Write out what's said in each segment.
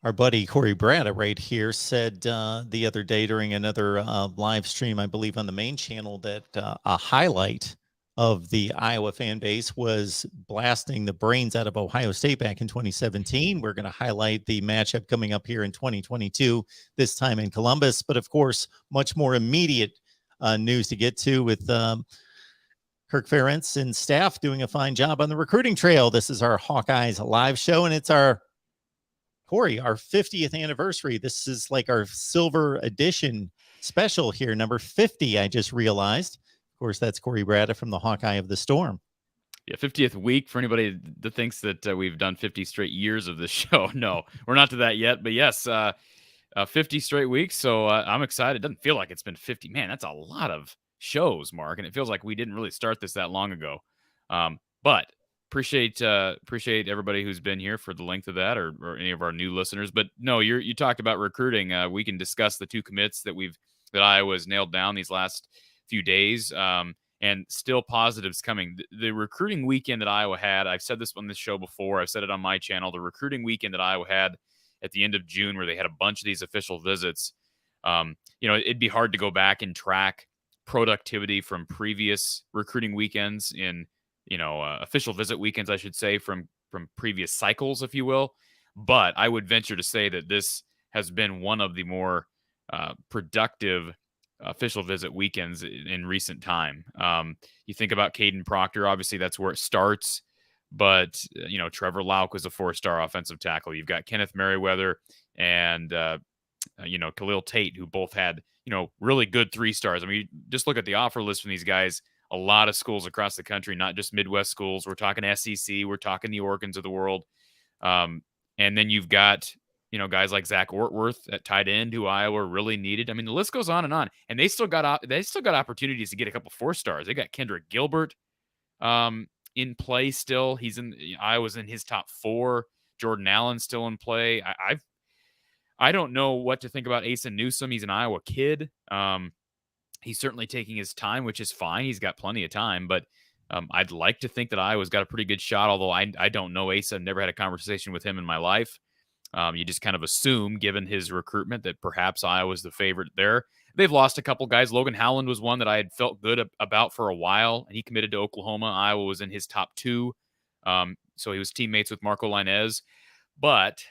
Our buddy Corey Bratta right here said the other day during another live stream, I believe on the main channel, that a highlight of the Iowa fan base was blasting the brains out of Ohio State back in 2017. We're going to highlight the matchup coming up here in 2022, this time in Columbus. But of course, much more immediate news to get to with Kirk Ferentz and staff doing a fine job on the recruiting trail. This is our Hawkeyes live show, and it's our 50th anniversary. This is like our silver edition special here, number 50, I just realized. Of course, that's Corey Bratta from the Hawkeye of the Storm. Yeah, 50th week for anybody that thinks that we've done 50 straight years of this show. No, we're not to that yet. But yes, 50 straight weeks. So I'm excited. It doesn't feel like it's been 50. Man, that's a lot of shows, Mark. And it feels like we didn't really start this that long ago. But appreciate everybody who's been here for the length of that, or any of our new listeners. But no, you talked about recruiting. We can discuss the two commits that Iowa's nailed down these last few days. And still positives coming. The recruiting weekend that Iowa had, I've said this on this show before, I've said it on my channel, the recruiting weekend that Iowa had at the end of June, where they had a bunch of these official visits, it'd be hard to go back and track productivity from previous recruiting weekends in, official visit weekends, I should say, from previous cycles, if you will. But I would venture to say that this has been one of the more productive official visit weekends in recent time. You think about Caden Proctor, obviously that's where it starts, but Trevor Lauk was a 4-star offensive tackle. You've got Kenneth Merriweather and Khalil Tate, who both had really good 3-stars. I mean, just look at the offer list from these guys. A lot of schools across the country, not just Midwest schools. We're talking SEC, we're talking the Oregons of the world, and then you've got guys like Zach Ortworth at tight end, who Iowa really needed. I mean, the list goes on, and they still got opportunities to get a couple 4-stars. They got Kendrick Gilbert in play still. Iowa's in his top 4. Jordan Allen's still in play. I don't know what to think about Asa Newsome. He's an Iowa kid. He's certainly taking his time, which is fine. He's got plenty of time, but I'd like to think that Iowa's got a pretty good shot, although I don't know Asa. I've never had a conversation with him in my life. You just kind of assume, given his recruitment, that perhaps Iowa's the favorite there. They've lost a couple guys. Logan Howland was one that I had felt good about for a while, and he committed to Oklahoma. Iowa was in his top 2. So he was teammates with Marco Linez. But,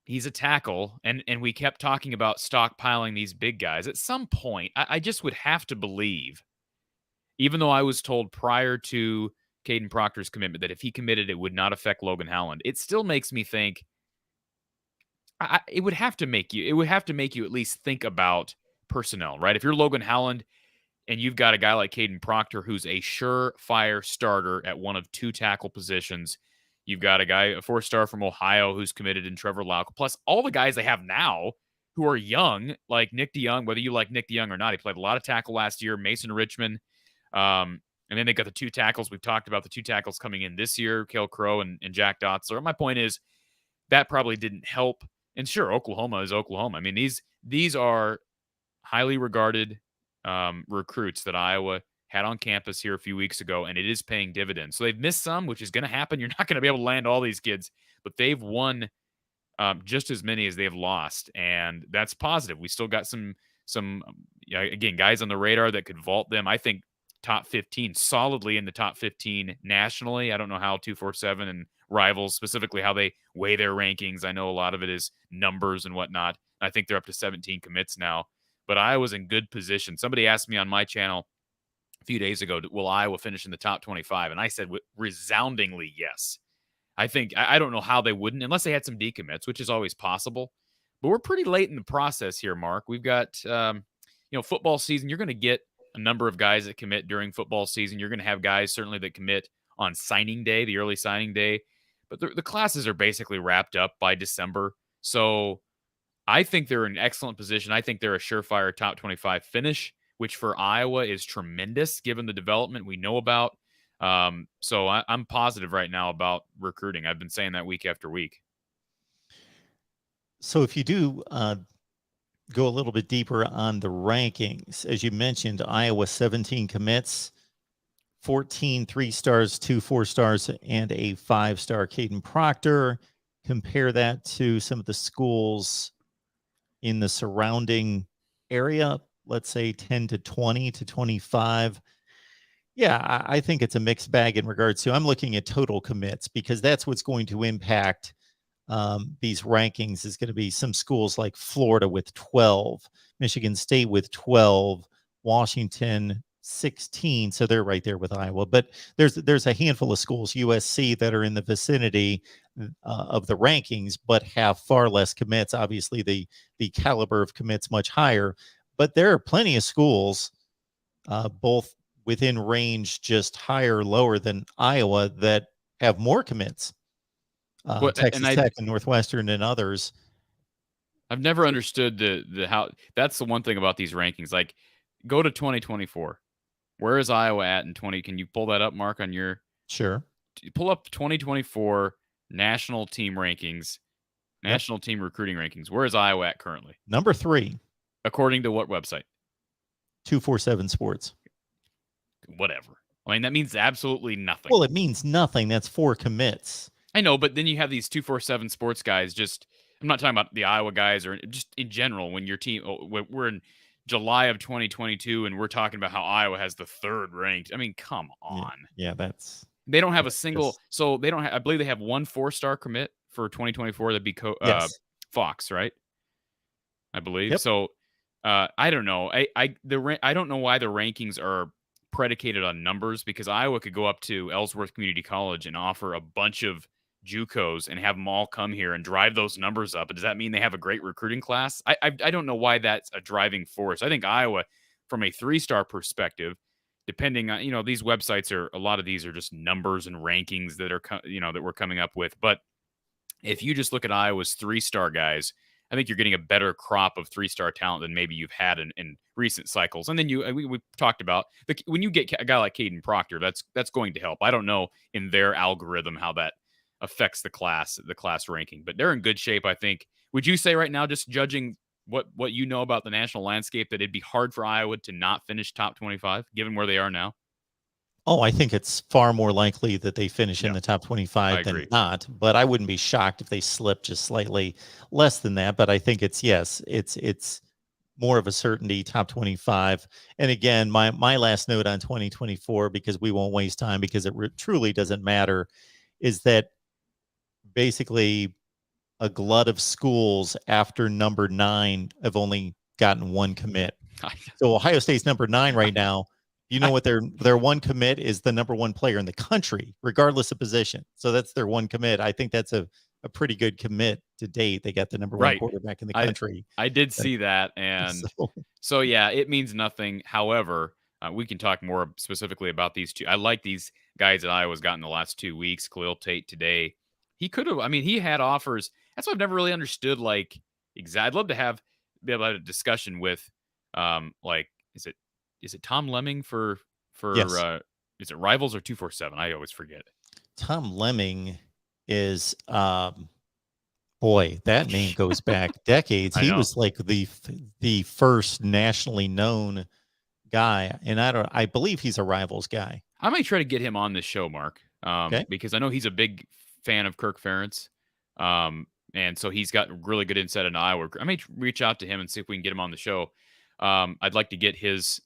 he's a tackle, and we kept talking about stockpiling these big guys. At some point, I just would have to believe, even though I was told prior to Caden Proctor's commitment that if he committed, it would not affect Logan Howland. It still makes me think it would have to make you at least think about personnel, right? If you're Logan Howland and you've got a guy like Caden Proctor, who's a surefire starter at one of 2 tackle positions, you've got a guy, a 4-star from Ohio, who's committed in Trevor Lauk, plus all the guys they have now who are young, like Nick DeYoung, whether you like Nick DeYoung or not. He played a lot of tackle last year, Mason Richmond. And then they got the 2 tackles. We've talked about the 2 tackles coming in this year, Cale Crow and Jack Dotzler. My point is that probably didn't help. And sure, Oklahoma is Oklahoma. I mean, these are highly regarded recruits that Iowa had on campus here a few weeks ago, and it is paying dividends. So they've missed some, which is going to happen. You're not going to be able to land all these kids, but they've won just as many as they've lost, and that's positive. We still got some again, guys on the radar that could vault them. I think top 15, solidly in the top 15 nationally. I don't know how 247 and Rivals, specifically how they weigh their rankings. I know a lot of it is numbers and whatnot. I think they're up to 17 commits now, but Iowa's in good position. Somebody asked me on my channel a few days ago, will Iowa finish in the top 25? And I said resoundingly yes. I don't know how they wouldn't, unless they had some decommits, which is always possible. But we're pretty late in the process here, Mark. We've got, football season. You're going to get a number of guys that commit during football season. You're going to have guys certainly that commit on signing day, the early signing day. But the classes are basically wrapped up by December. So I think they're in excellent position. I think they're a surefire top 25 finish, which for Iowa is tremendous given the development we know about. So I'm positive right now about recruiting. I've been saying that week after week. So if you do go a little bit deeper on the rankings, as you mentioned, Iowa 17 commits, 14 3-stars, 2 4-stars, and a 5-star. Caden Proctor, compare that to some of the schools in the surrounding area, let's say 10 to 20 to 25. Yeah, I think it's a mixed bag in regards to, I'm looking at total commits because that's what's going to impact these rankings. Is going to be some schools like Florida with 12, Michigan State with 12, Washington 16. So they're right there with Iowa. But there's a handful of schools, USC, that are in the vicinity of the rankings, but have far less commits. Obviously, the caliber of commits much higher. But there are plenty of schools, both within range, just higher or lower than Iowa, that have more commits. Texas Tech and Northwestern and others. I've never understood the how. That's the one thing about these rankings. Like, go to 2024. Where is Iowa at in 20? Can you pull that up, Mark, on your? Sure. Pull up 2024 national team rankings, national team recruiting rankings. Where is Iowa at currently? Number 3. According to what website? 247 Sports. Whatever. I mean, that means absolutely nothing. Well, it means nothing. That's 4 commits. I know, but then you have these 247 Sports guys. Just, I'm not talking about the Iowa guys or just in general. When your team, we're in July of 2022, and we're talking about how Iowa has the 3rd ranked. I mean, come on. Yeah, that's. They don't have a single. So they don't. I believe they have 1 4-star commit for 2024. That'd be Fox, right? I believe. Yep. So I don't know. I don't know why the rankings are predicated on numbers, because Iowa could go up to Ellsworth Community College and offer a bunch of JUCOs and have them all come here and drive those numbers up. But does that mean they have a great recruiting class? I don't know why that's a driving force. I think Iowa, from a 3-star perspective, depending on, these websites are, a lot of these are just numbers and rankings that are, that we're coming up with. But if you just look at Iowa's 3-star guys, I think you're getting a better crop of 3-star talent than maybe you've had in recent cycles. And then we talked about when you get a guy like Caden Proctor, that's going to help. I don't know in their algorithm how that affects the class ranking, but they're in good shape, I think. Would you say right now, just judging what you know about the national landscape, that it'd be hard for Iowa to not finish top 25 given where they are now? Oh, I think it's far more likely that they finish in the top 25 than not, but I wouldn't be shocked if they slip just slightly less than that. But I think it's more of a certainty, top 25. And again, my last note on 2024, because we won't waste time, because it truly doesn't matter, is that basically a glut of schools after number 9 have only gotten 1 commit. So Ohio State's number 9 right now. You know what their 1 commit is? The number 1 player in the country, regardless of position. So that's their 1 commit. I think that's a pretty good commit to date. They got the number 1 quarterback in the country. I did see that. And so yeah, it means nothing. However, we can talk more specifically about these two. I like these guys that Iowa's gotten the last 2 weeks. Khalil Tate today. He could have, he had offers. That's what I've never really understood. Like, I'd love to be able to have a discussion with, is it Tom Lemming for yes. Is it Rivals or 247? I always forget. Tom Lemming is boy, that name goes back decades. He was like the first nationally known guy, and I believe he's a Rivals guy. I might try to get him on this show, Mark, because I know he's a big fan of Kirk Ferentz, and so he's got really good insight into Iowa. I may reach out to him and see if we can get him on the show. I'd like to get his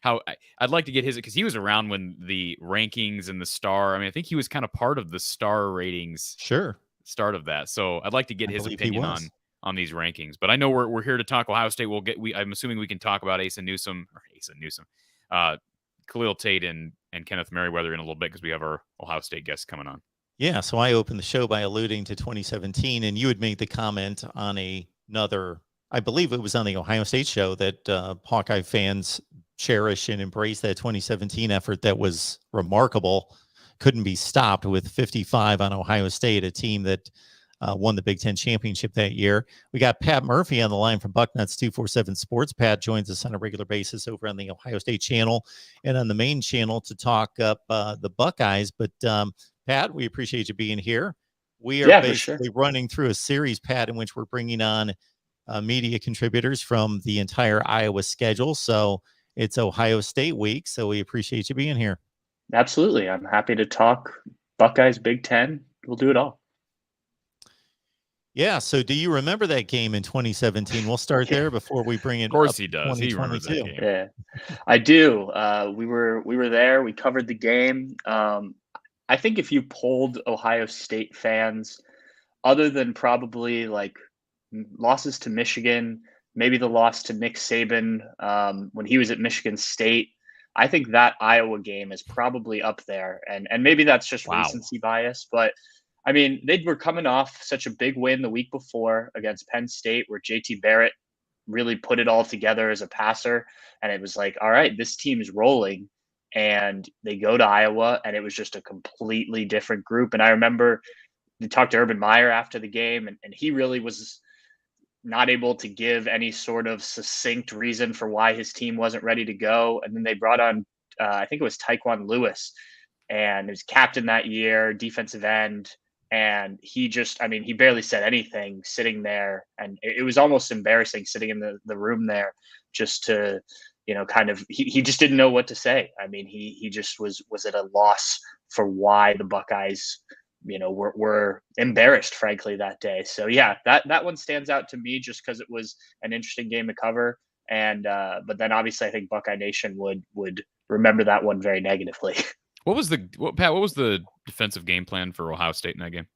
because he was around when the rankings and the star. I think he was kind of part of the star ratings. Sure. Start of that. So I'd like to get his opinion on these rankings. But I know we're here to talk Ohio State. I'm assuming we can talk about Khalil Tate and Kenneth Merriweather in a little bit, because we have our Ohio State guests coming on. Yeah. So I opened the show by alluding to 2017, and you had made the comment on another. I believe it was on the Ohio State show that Hawkeye fans cherish and embrace that 2017 effort that was remarkable. Couldn't be stopped with 55 on Ohio State, a team that won the Big Ten championship that year. We got Pat Murphy on the line from Bucknuts 247 Sports. Pat joins us on a regular basis over on the Ohio State channel and on the main channel to talk up the Buckeyes. But Pat, we appreciate you being here. We are basically running through a series, Pat, in which we're bringing on media contributors from the entire Iowa schedule. So it's Ohio State week. So we appreciate you being here. Absolutely. I'm happy to talk Buckeyes, Big Ten. We'll do it all. Yeah. So do you remember that game in 2017? We'll start there before we bring Of it course up he to does. He remembers that 2022. game. Yeah, I do. We were there. We covered the game. I think if you polled Ohio State fans, other than probably like losses to Michigan, maybe the loss to Nick Saban when he was at Michigan State, I think that Iowa game is probably up there. And maybe that's just Wow. recency bias, but I mean, they were coming off such a big win the week before against Penn State, where JT Barrett really put it all together as a passer. And it was like, all right, this team's rolling. And they go to Iowa, and it was just a completely different group. And I remember we talked to Urban Meyer after the game, and he really was not able to give any sort of succinct reason for why his team wasn't ready to go. And then they brought on, I think it was Taekwon Lewis, and he was captain that year, defensive end. And he just, I mean, he barely said anything sitting there. And it was almost embarrassing sitting in the room there just to, kind of, he just didn't know what to say. I mean, he just was at a loss for why the Buckeyes, were embarrassed, frankly, that day. So yeah, that one stands out to me just because it was an interesting game to cover. And but then obviously I think Buckeye Nation would remember that one very negatively. Pat? What was the defensive game plan for Ohio State in that game?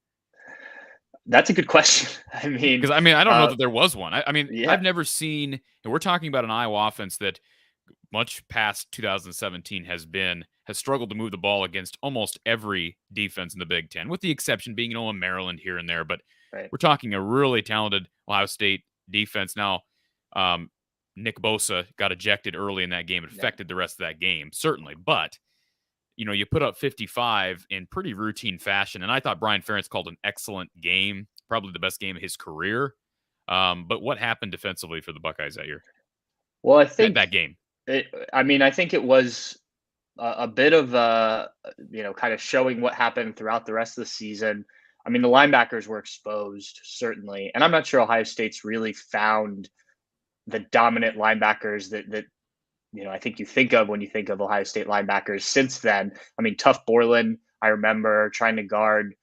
That's a good question. I mean, Because I don't know that there was one. yeah. I've never seen, and we're talking about an Iowa offense that much past 2017 has struggled to move the ball against almost every defense in the Big Ten, with the exception being, a Maryland here and there. But Right. we're talking a really talented Ohio State defense. Now, Nick Bosa got ejected early in that game. It affected the rest of that game, certainly. But, you put up 55 in pretty routine fashion. And I thought Brian Ferentz called an excellent game, probably the best game of his career. But what happened defensively for the Buckeyes that year? Well, I think that game. I think it was a bit of kind of showing what happened throughout the rest of the season. I mean, the linebackers were exposed, certainly. And I'm not sure Ohio State's really found the dominant linebackers that I think you think of when you think of Ohio State linebackers since then. I mean, Tough Borland, I remember trying to guard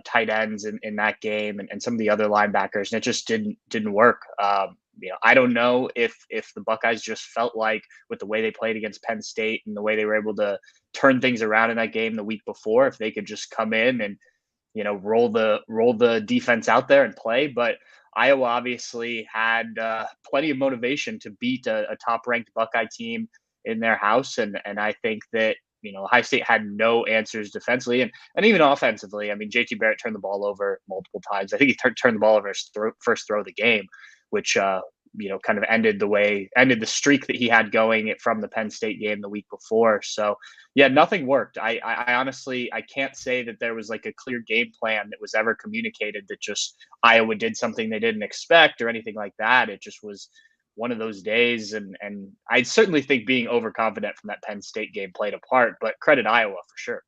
tight ends in that game and some of the other linebackers, and it just didn't work. I don't know if the Buckeyes just felt like with the way they played against Penn State and the way they were able to turn things around in that game the week before, if they could just come in and roll the defense out there and play. But Iowa obviously had plenty of motivation to beat a top-ranked Buckeye team in their house, and I think that Ohio State had no answers defensively and even offensively. I mean, JT Barrett turned the ball over multiple times. I think he turned the ball over his first throw of the game, which kind of ended the streak that he had going from the Penn State game the week before. So yeah, nothing worked. I honestly, I can't say that there was like a clear game plan that was ever communicated that just Iowa did something they didn't expect or anything like that. It just was one of those days. And I certainly think being overconfident from that Penn State game played a part, but credit Iowa for sure.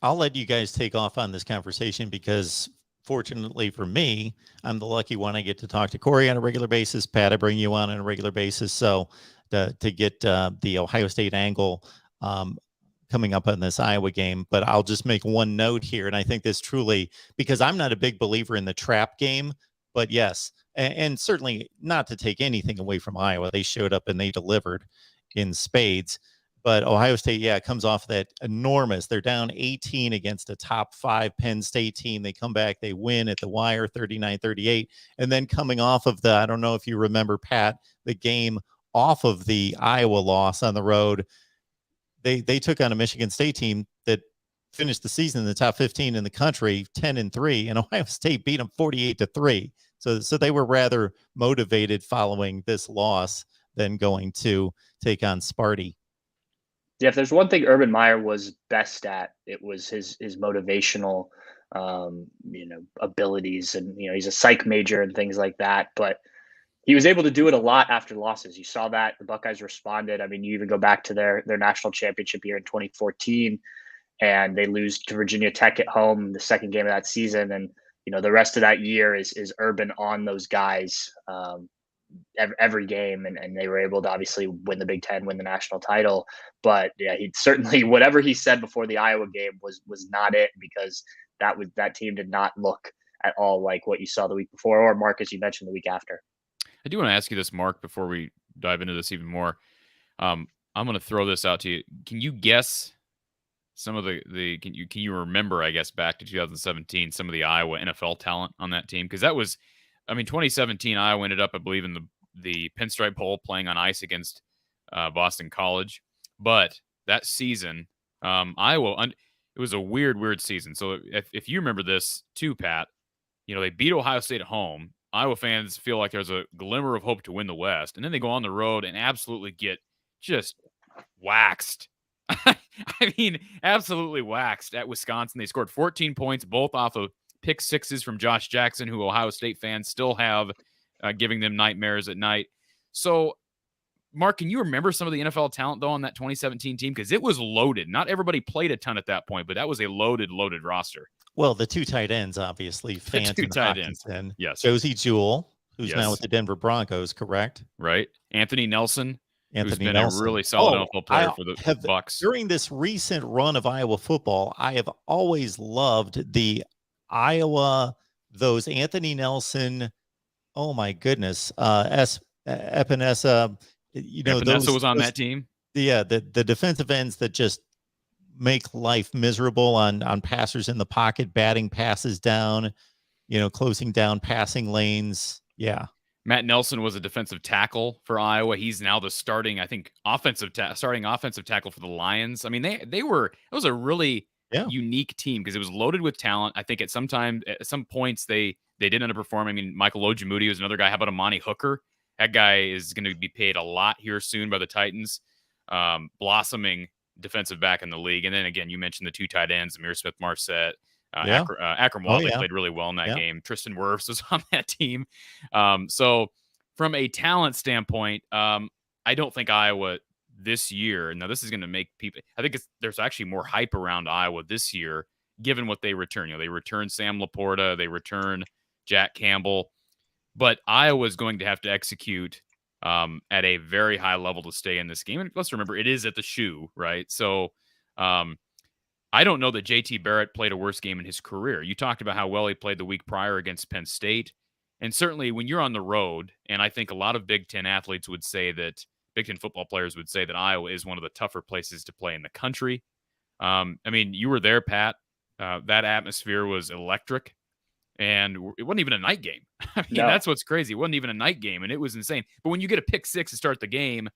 I'll let you guys take off on this conversation because fortunately for me, I'm the lucky one. I get to talk to Corey on a regular basis. Pat, I bring you on a regular basis. So to get the Ohio State angle coming up on this Iowa game, but I'll just make one note here. And I think this truly, because I'm not a big believer in the trap game, but yes, and certainly not to take anything away from Iowa. They showed up and they delivered in spades. But Ohio State, yeah, comes off that enormous. They're down 18 against a top 5 Penn State team. They come back, they win at the wire 39-38. And then coming off of I don't know if you remember, Pat, the game off of the Iowa loss on the road, they took on a Michigan State team that finished the season in the top 15 in the country, 10-3, and Ohio State beat them 48-3. So they were rather motivated following this loss than going to take on Sparty. Yeah, if there's one thing Urban Meyer was best at, it was his motivational, abilities, and he's a psych major and things like that. But he was able to do it a lot after losses. You saw that the Buckeyes responded. I mean, you even go back to their national championship year in 2014, and they lose to Virginia Tech at home the second game of that season, and the rest of that year is Urban on those guys. Every game, and they were able to obviously win the Big Ten, win the national title. But yeah, he certainly, whatever he said before the Iowa game was not it, because that team did not look at all like what you saw the week before, or Mark, as you mentioned, the week after. I do want to ask you this, Mark, before we dive into this even more. I'm going to throw this out to you. Can you guess some of the can you remember, I guess, back to 2017, some of the Iowa NFL talent on that team? Because that was, 2017, Iowa ended up, I believe, in the Pinstripe Bowl playing on ice against Boston College. But that season, Iowa, it was a weird season. So if you remember this too, Pat, they beat Ohio State at home. Iowa fans feel like there's a glimmer of hope to win the West. And then they go on the road and absolutely get just waxed. Absolutely waxed at Wisconsin. They scored 14 points, both off of pick sixes from Josh Jackson, who Ohio State fans still have giving them nightmares at night. So, Mark, can you remember some of the NFL talent, though, on that 2017 team? Because it was loaded. Not everybody played a ton at that point, but that was a loaded roster. Well, the two tight ends, obviously, Fant and Hawkins. Yes. Josie Jewell, who's now with the Denver Broncos, correct? Right. Anthony Nelson, who's been a really solid NFL player for the Bucks. During this recent run of Iowa football, I have always loved the Iowa, those Anthony Nelson, oh my goodness, Epinesa, Epinesa was on that team. Yeah, the defensive ends that just make life miserable on passers in the pocket, batting passes down, closing down passing lanes. Yeah. Matt Nelson was a defensive tackle for Iowa. He's now the starting offensive tackle for the Lions. It was a really unique team because it was loaded with talent. I think at some points they did underperform. Michael Ojemudia was another guy. How about Amani Hooker? That guy is going to be paid a lot here soon by the Titans. Blossoming defensive back in the league. And then again, you mentioned the two tight ends, Amir Smith-Marset. Akram Wadley played really well in that game. Tristan Wirfs was on that team. So from a talent standpoint, I don't think Iowa this year, now this is going to make people, I think there's actually more hype around Iowa this year, given what they return. They return Sam Laporta, they return Jack Campbell, but Iowa is going to have to execute at a very high level to stay in this game. And let's remember, it is at the Shoe, right? So I don't know that JT Barrett played a worse game in his career. You talked about how well he played the week prior against Penn State. And certainly when you're on the road, and I think a lot of Big Ten athletes would say that, Big Ten football players would say that Iowa is one of the tougher places to play in the country. You were there, Pat. That atmosphere was electric. And it wasn't even a night game. That's what's crazy. It wasn't even a night game, and it was insane. But when you get a pick six to start the game,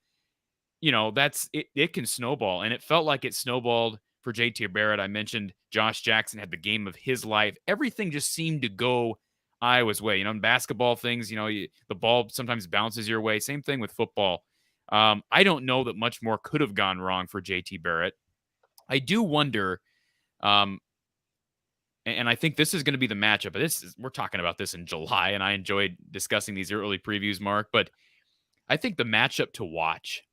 that's it. It can snowball, and it felt like it snowballed for JT Barrett. I mentioned Josh Jackson had the game of his life. Everything just seemed to go Iowa's way. In basketball things, the ball sometimes bounces your way. Same thing with football. I don't know that much more could have gone wrong for JT Barrett. I do wonder, and I think this is going to be the matchup. We're talking about this in July, and I enjoyed discussing these early previews, Mark. But I think the matchup to watch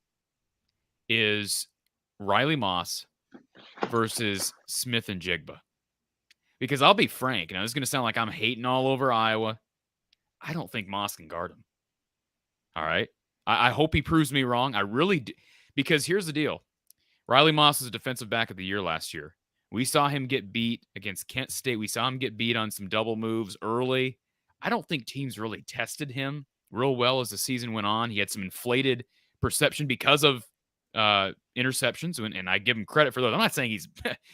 is Riley Moss versus Smith and Jigba. Because I'll be frank, this is going to sound like I'm hating all over Iowa. I don't think Moss can guard him. All right? I hope he proves me wrong. I really do. Because here's the deal. Riley Moss was a defensive back of the year last year. We saw him get beat against Kent State. We saw him get beat on some double moves early. I don't think teams really tested him real well as the season went on. He had some inflated perception because of interceptions, and I give him credit for those. I'm not saying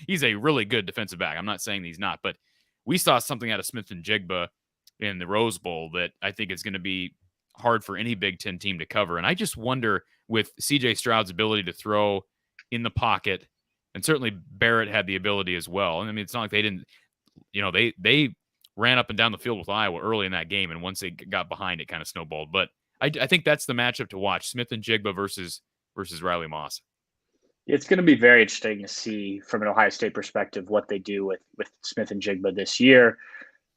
he's a really good defensive back. I'm not saying he's not, but we saw something out of Smith and Jigba in the Rose Bowl that I think is going to be hard for any Big Ten team to cover. And I just wonder, with C.J. Stroud's ability to throw in the pocket, and certainly Barrett had the ability as well. And it's not like they didn't, they ran up and down the field with Iowa early in that game, and once they got behind, it kind of snowballed. But I think that's the matchup to watch: Smith and Jigba versus Riley Moss. It's going to be very interesting to see from an Ohio State perspective what they do with Smith and Jigba this year.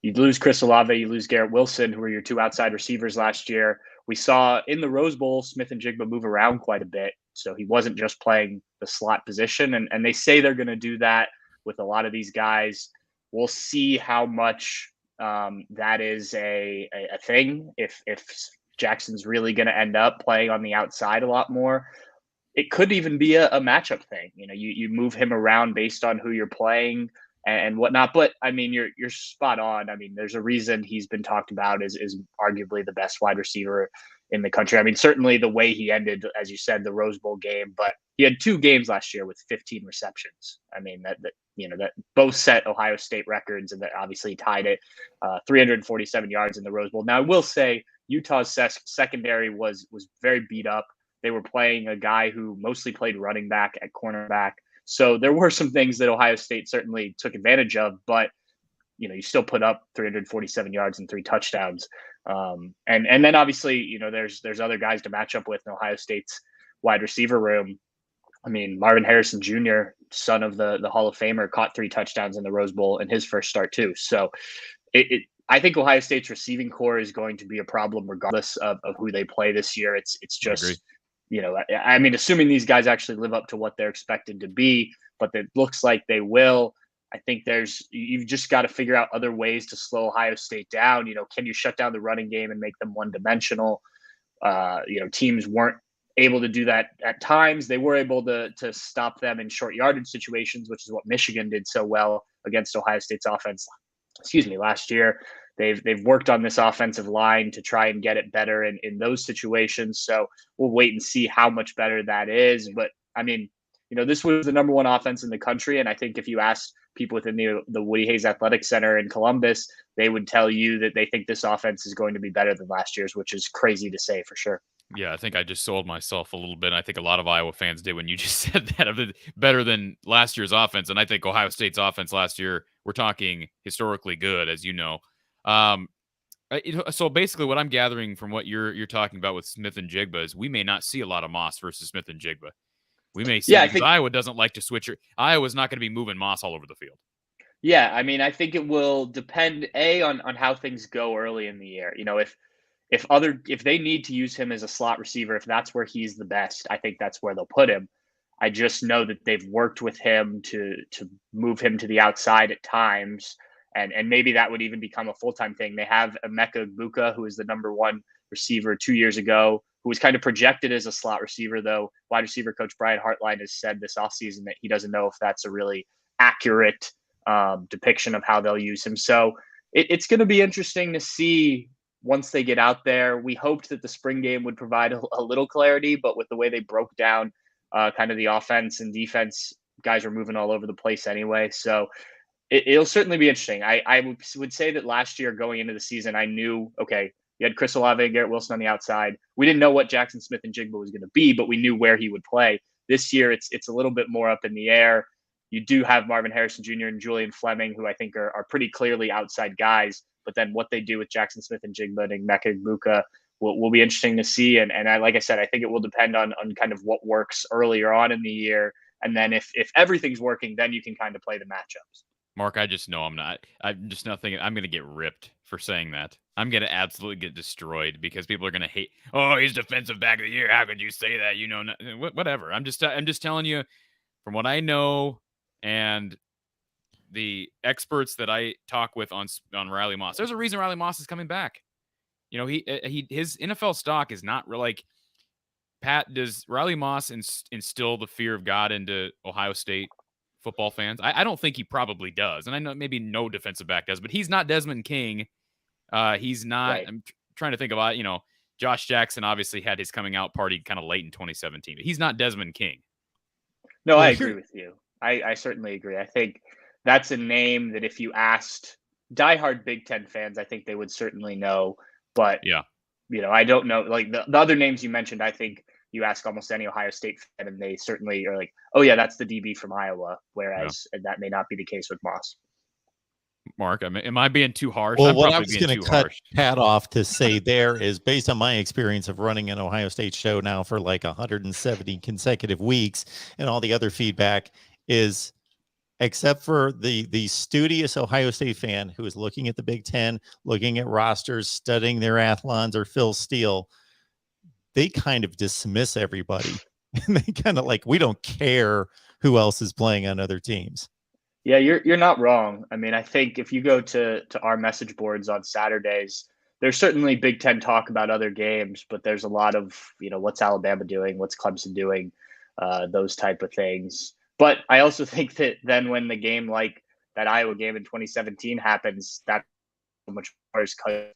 You lose Chris Olave, you lose Garrett Wilson, who were your two outside receivers last year. We saw in the Rose Bowl, Smith and Jigba move around quite a bit. So he wasn't just playing the slot position. And they say they're going to do that with a lot of these guys. We'll see how much that is a thing. If Jackson's really going to end up playing on the outside a lot more, it could even be a matchup thing. You move him around based on who you're playing. and whatnot. But I mean, you're spot on. I mean, there's a reason he's been talked about as arguably the best wide receiver in the country. I mean, certainly the way he ended, as you said, the Rose Bowl game, but he had 2 games last year with 15 receptions. I mean, that that both set Ohio State records, and that obviously tied it. 347 yards in the Rose Bowl. Now, I will say Utah's secondary was very beat up. They were playing a guy who mostly played running back at cornerback. So there were some things that Ohio State certainly took advantage of, but you still put up 347 yards and 3 touchdowns. And then obviously, there's other guys to match up with in Ohio State's wide receiver room. I mean, Marvin Harrison Jr., son of the Hall of Famer, caught 3 touchdowns in the Rose Bowl in his first start too. So I think Ohio State's receiving core is going to be a problem regardless of who they play this year. It's just, I mean, assuming these guys actually live up to what they're expected to be, but it looks like they will. I think you've just got to figure out other ways to slow Ohio State down. Can you shut down the running game and make them one-dimensional? Teams weren't able to do that at times. They were able to stop them in short yardage situations, which is what Michigan did so well against Ohio State's offense, last year. They've worked on this offensive line to try and get it better in those situations. So we'll wait and see how much better that is. But I mean, this was the number 1 offense in the country. And I think if you asked people within the Woody Hayes Athletic Center in Columbus, they would tell you that they think this offense is going to be better than last year's, which is crazy to say for sure. Yeah, I think I just sold myself a little bit. I think a lot of Iowa fans did when you just said that, of it better than last year's offense. And I think Ohio State's offense last year, we're talking historically good, as you know. So basically what I'm gathering from what you're talking about with Smith and Jigba is we may not see a lot of Moss versus Smith and Jigba. We may see, because Iowa doesn't like to switch. Iowa's not going to be moving Moss all over the field. Yeah, I mean, I think it will depend on how things go early in the year. If they need to use him as a slot receiver, if that's where he's the best, I think that's where they'll put him. I just know that they've worked with him to move him to the outside at times, and maybe that would even become a full-time thing. They have Emeka Egbuka, who is the number 1 receiver 2 years ago, who was kind of projected as a slot receiver, though wide receiver coach Brian Hartline has said this offseason that he doesn't know if that's a really accurate depiction of how they'll use him. So it's going to be interesting to see once they get out there. We hoped that the spring game would provide a little clarity, but with the way they broke down kind of the offense and defense, guys were moving all over the place anyway. So it'll certainly be interesting. I would say that last year going into the season, I knew, okay, you had Chris Olave and Garrett Wilson on the outside. We didn't know what Jackson Smith and Jigba was going to be, but we knew where he would play. This year, it's a little bit more up in the air. You do have Marvin Harrison Jr. and Julian Fleming, who I think are pretty clearly outside guys. But then what they do with Jackson Smith and Jigba and Emeka Egbuka will be interesting to see. And like I said, I think it will depend on kind of what works earlier on in the year. And then if everything's working, then you can kind of play the matchups. Mark, I just know I'm just not thinking I'm going to get ripped for saying that. I'm going to absolutely get destroyed because people are going to hate, oh, he's defensive back of the year. How could you say that? Whatever. I'm just telling you from what I know and the experts that I talk with on Riley Moss. There's a reason Riley Moss is coming back. His NFL stock is not real. Like, Pat, does Riley Moss instill the fear of God into Ohio State football fans? I don't think he probably does. And I know maybe no defensive back does, but he's not Desmond King. He's not, right. I'm trying to think about, Josh Jackson obviously had his coming out party kind of late in 2017. He's not Desmond King. No, I agree with you. I certainly agree. I think that's a name that if you asked diehard Big Ten fans, I think they would certainly know. But, yeah, I don't know. Like the other names you mentioned, I think you ask almost any Ohio State fan and they certainly are like, oh, yeah, that's the DB from Iowa. Whereas that may not be the case with Moss. Mark, am I being too harsh? Well, what I was going to cut Pat off to say there is, based on my experience of running an Ohio State show now for like 170 consecutive weeks and all the other feedback, is except for the studious Ohio State fan who is looking at the Big Ten, looking at rosters, studying their athlons or Phil Steele, they kind of dismiss everybody. And they kind of like, we don't care who else is playing on other teams. Yeah, you're not wrong. I mean, I think if you go to our message boards on Saturdays, there's certainly Big Ten talk about other games, but there's a lot of, what's Alabama doing? What's Clemson doing? Those type of things. But I also think that then when the game like that Iowa game in 2017 happens, that's so much more is because,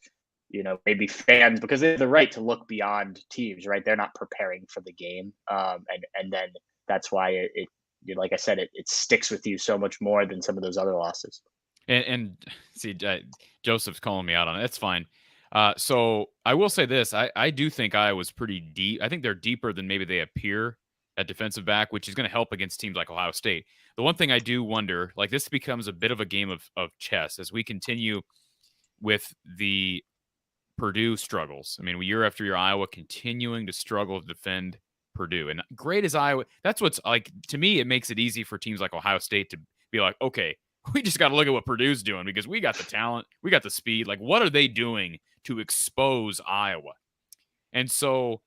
maybe fans, because they have the right to look beyond teams, right? They're not preparing for the game. And then that's why it like I said, it sticks with you so much more than some of those other losses. And see, Joseph's calling me out on it. That's fine. So I will say this. I do think Iowa's pretty deep. I think they're deeper than maybe they appear at defensive back, which is going to help against teams like Ohio State. The one thing I do wonder, like this becomes a bit of a game of chess as we continue with the Purdue struggles. I mean, year after year, Iowa continuing to struggle to defend Purdue. And great as Iowa, that's what's like, to me, it makes it easy for teams like Ohio State to be like, okay, we just got to look at what Purdue's doing because we got the talent, we got the speed. Like, what are they doing to expose Iowa? And so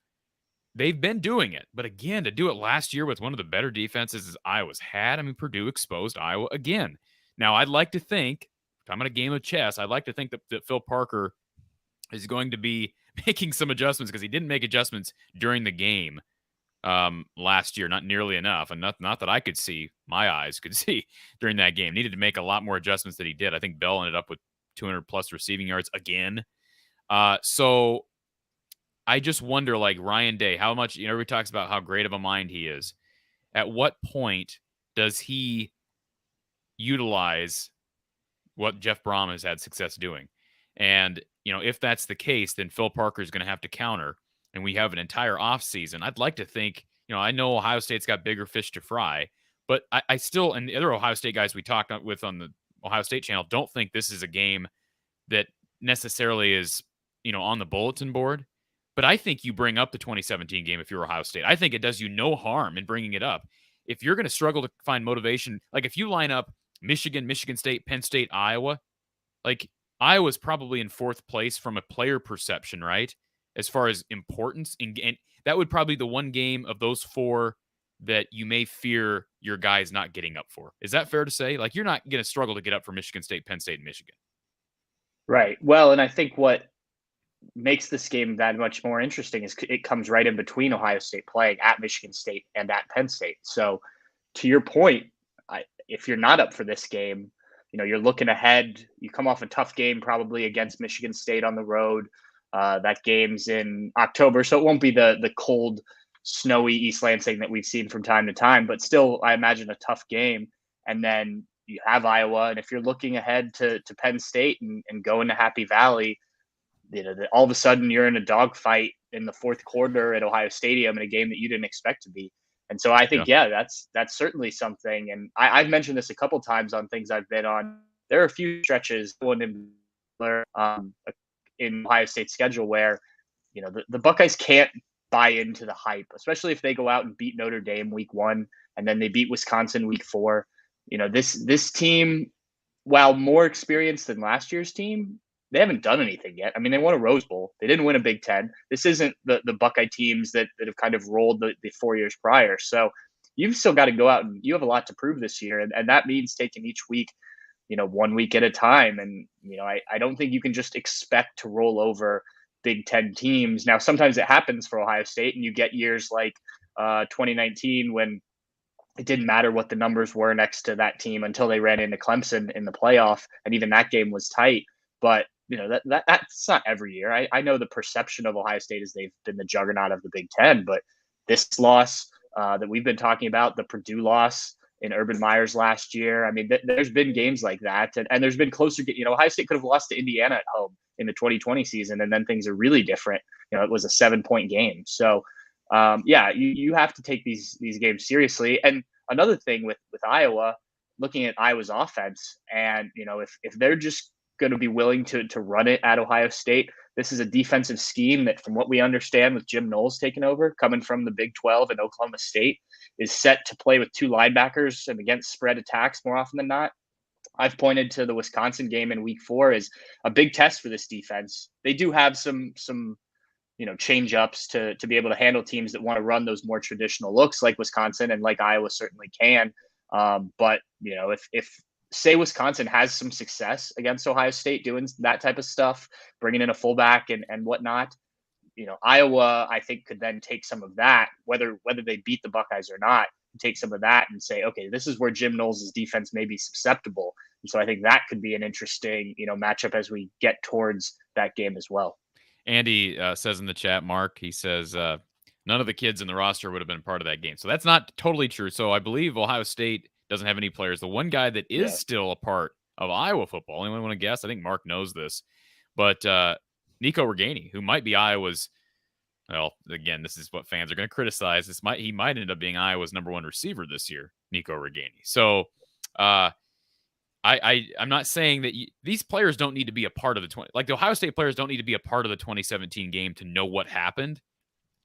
they've been doing it. But again, to do it last year with one of the better defenses Iowa's had, I mean, Purdue exposed Iowa again. Now, I'd like to think, if I'm in a game of chess, I'd like to think that Phil Parker is going to be making some adjustments because he didn't make adjustments during the game last year, not nearly enough, and not that I could see, my eyes could see during that game. Needed to make a lot more adjustments than he did. I think Bell ended up with 200 plus receiving yards again. So I just wonder, like Ryan Day, how much, everybody talks about how great of a mind he is. At what point does he utilize what Jeff Brom has had success doing? And, if that's the case, then Phil Parker is going to have to counter, and we have an entire offseason. I'd like to think, I know Ohio State's got bigger fish to fry, but I still, and the other Ohio State guys we talked with on the Ohio State channel, don't think this is a game that necessarily is, on the bulletin board. But I think you bring up the 2017 game if you're Ohio State. I think it does you no harm in bringing it up. If you're going to struggle to find motivation, like if you line up Michigan, Michigan State, Penn State, Iowa, like Iowa's probably in fourth place from a player perception, right? As far as importance. And that would probably be the one game of those four that you may fear your guys not getting up for. Is that fair to say? Like, you're not going to struggle to get up for Michigan State, Penn State, and Michigan. Right. Well, and I think what makes this game that much more interesting is it comes right in between Ohio State playing at Michigan State and at Penn State. So to your point, if you're not up for this game, you're looking ahead. You come off a tough game probably against Michigan State on the road. That game's in October, so it won't be the cold, snowy East Lansing that we've seen from time to time, but still, I imagine a tough game. And then you have Iowa, and if you're looking ahead to Penn State and going to Happy Valley, all of a sudden you're in a dogfight in the fourth quarter at Ohio Stadium in a game that you didn't expect to be. And so I think, that's certainly something. And I've mentioned this a couple times on things I've been on. There are a few stretches in Ohio State's schedule where, the Buckeyes can't buy into the hype, especially if they go out and beat Notre Dame week 1 and then they beat Wisconsin week 4. This team, while more experienced than last year's team, they haven't done anything yet. I mean, they won a Rose Bowl. They didn't win a Big Ten. This isn't the Buckeye teams that have kind of rolled the 4 years prior. So you've still got to go out and you have a lot to prove this year. And that means taking each week, 1 week at a time. And, I don't think you can just expect to roll over Big Ten teams. Now, sometimes it happens for Ohio State and you get years like 2019 when it didn't matter what the numbers were next to that team until they ran into Clemson in the playoff. And even that game was tight. But that's not every year. I know the perception of Ohio State is they've been the juggernaut of the Big Ten, but this loss that we've been talking about, the Purdue loss in Urban Meyer's last year, I mean, there's been games like that, and there's been closer. Ohio State could have lost to Indiana at home in the 2020 season, and then things are really different. It was a 7-point game. So, you have to take these games seriously. And another thing with Iowa, looking at Iowa's offense, and if they're just going to be willing to run it at Ohio State. This is a defensive scheme that, from what we understand, with Jim Knowles taking over, coming from the Big 12 and Oklahoma State, is set to play with 2 linebackers and against spread attacks more often than not. I've pointed to the Wisconsin game in week 4 as a big test for this defense. They do have some change ups to be able to handle teams that want to run those more traditional looks like Wisconsin and like Iowa certainly can. But if say Wisconsin has some success against Ohio State doing that type of stuff, bringing in a fullback and whatnot, Iowa, I think, could then take some of that, whether they beat the Buckeyes or not, take some of that and say, okay, this is where Jim Knowles' defense may be susceptible. And so I think that could be an interesting, matchup as we get towards that game as well. Andy says in the chat, Mark, he says, none of the kids in the roster would have been part of that game. So that's not totally true. So I believe Ohio State doesn't have any players. The one guy that is still a part of Iowa football, anyone want to guess? I think Mark knows this, but Nico Reganey, who might be Iowa's, well, again, this is what fans are going to criticize. He might end up being Iowa's #1 receiver this year, Nico Reganey. So I'm not saying that these players don't need to be a part of the Ohio State players don't need to be a part of the 2017 game to know what happened.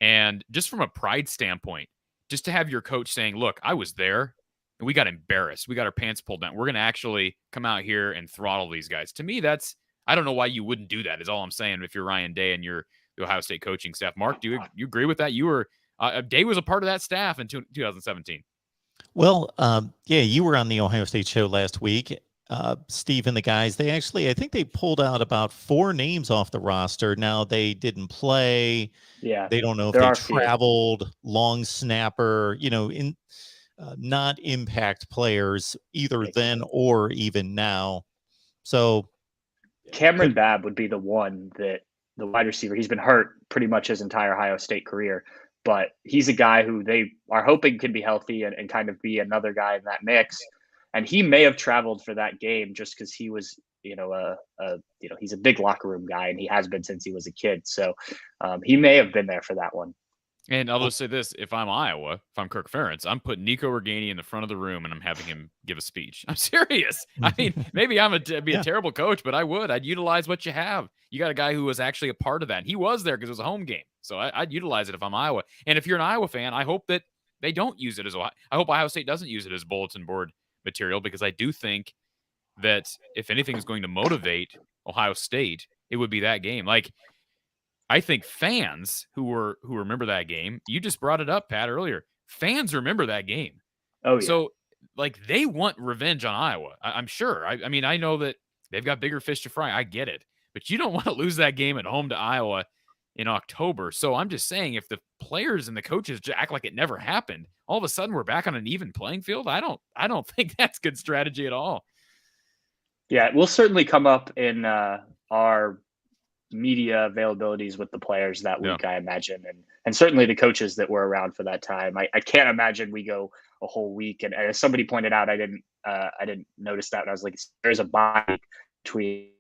And just from a pride standpoint, just to have your coach saying, look, I was there and we got embarrassed. We got our pants pulled down. We're going to actually come out here and throttle these guys. To me, I don't know why you wouldn't do that is all I'm saying. If you're Ryan Day and you're the Ohio State coaching staff, Mark, do you agree with that? You were Day was a part of that staff in 2017. Well, yeah, you were on the Ohio State show last week. Steve and the guys, I think they pulled out about 4 names off the roster. Now they didn't play. Yeah. They don't know if they traveled, long snapper, not impact players either then or even now. So Cameron Babb would be the one that the wide receiver, he's been hurt pretty much his entire Ohio State career, but he's a guy who they are hoping could be healthy and kind of be another guy in that mix. And he may have traveled for that game just because he was, he's a big locker room guy and he has been since he was a kid. So he may have been there for that one. And I'll just say this, if I'm Iowa, if I'm Kirk Ferentz, I'm putting Nico Reganey in the front of the room and I'm having him give a speech. I'm serious. I mean, maybe be a terrible coach, but I'd utilize what you have. You got a guy who was actually a part of that. He was there because it was a home game. So I'd utilize it if I'm Iowa. And if you're an Iowa fan, I hope that they don't use it I hope Ohio State doesn't use it as bulletin board material, because I do think that if anything is going to motivate Ohio State, it would be that game. Like, I think fans who remember that game, you just brought it up, Pat, earlier. Fans remember that game. Oh, yeah. So, they want revenge on Iowa. I'm sure. I mean, I know that they've got bigger fish to fry. I get it. But you don't want to lose that game at home to Iowa in October. So I'm just saying, if the players and the coaches act like it never happened, all of a sudden we're back on an even playing field. I don't think that's good strategy at all. Yeah, it will certainly come up in our media availabilities with the players that week, I imagine, and certainly the coaches that were around for that time. I can't imagine we go a whole week. And as somebody pointed out, I didn't notice that. And I was like, there's a bye between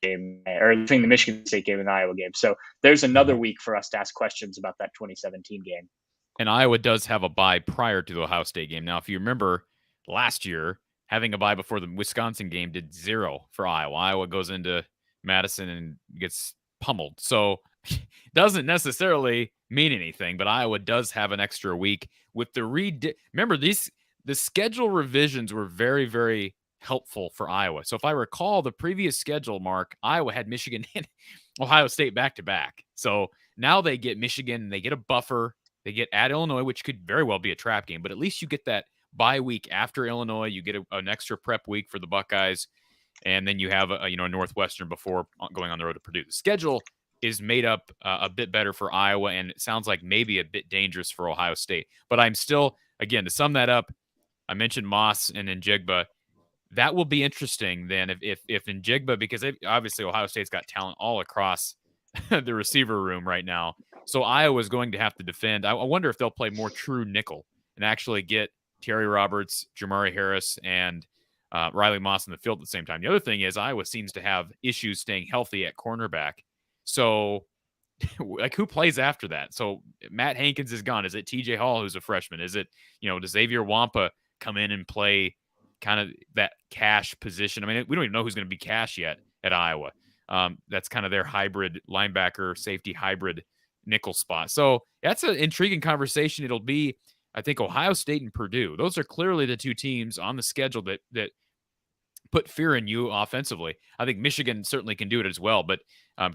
the Michigan State game and the Iowa game. So there's another week for us to ask questions about that 2017 game. And Iowa does have a bye prior to the Ohio State game. Now, if you remember last year, having a bye before the Wisconsin game did 0 for Iowa. Iowa goes into Madison and gets pummeled. So doesn't necessarily mean anything, but Iowa does have an extra week with the remember the schedule revisions were very, very helpful for Iowa. So if I recall the previous schedule, Mark, Iowa had Michigan and Ohio State back to back. So now they get Michigan, they get a buffer, they get at Illinois, which could very well be a trap game, but at least you get that bye week after Illinois. You get an extra prep week for the Buckeyes. And then you have a Northwestern before going on the road to Purdue. The schedule is made up a bit better for Iowa, and it sounds like maybe a bit dangerous for Ohio State. But I'm still, again, to sum that up, I mentioned Moss and Njigba. That will be interesting then if Njigba, because obviously Ohio State's got talent all across the receiver room right now. So Iowa's going to have to defend. I wonder if they'll play more true nickel and actually get Terry Roberts, Jamari Harris, and Riley Moss in the field at the same time. The other thing is Iowa seems to have issues staying healthy at cornerback. So, who plays after that? So Matt Hankins is gone. Is it TJ Hall, who's a freshman? Is it, does Xavier Wampa come in and play kind of that cash position? I mean, we don't even know who's going to be cash yet at Iowa. That's kind of their hybrid linebacker, safety hybrid nickel spot. So that's an intriguing conversation. It'll be, I think, Ohio State and Purdue. Those are clearly the two teams on the schedule that put fear in you offensively. I think Michigan certainly can do it as well. But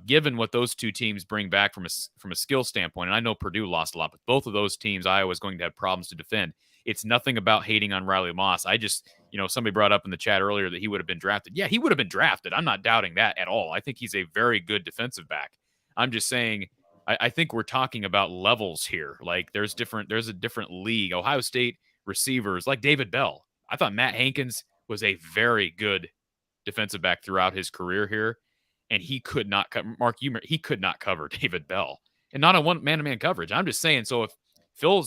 given what those two teams bring back from a skill standpoint, and I know Purdue lost a lot, but both of those teams, Iowa is going to have problems to defend. It's nothing about hating on Riley Moss. I just, somebody brought up in the chat earlier that he would have been drafted. Yeah, he would have been drafted. I'm not doubting that at all. I think he's a very good defensive back. I'm just saying, I think we're talking about levels here. Like there's a different league. Ohio State receivers like David Bell. I thought Matt Hankins was a very good defensive back throughout his career here, and he could not cover he could not cover David Bell, and not on one man-to-man coverage. I'm just saying. So if Phil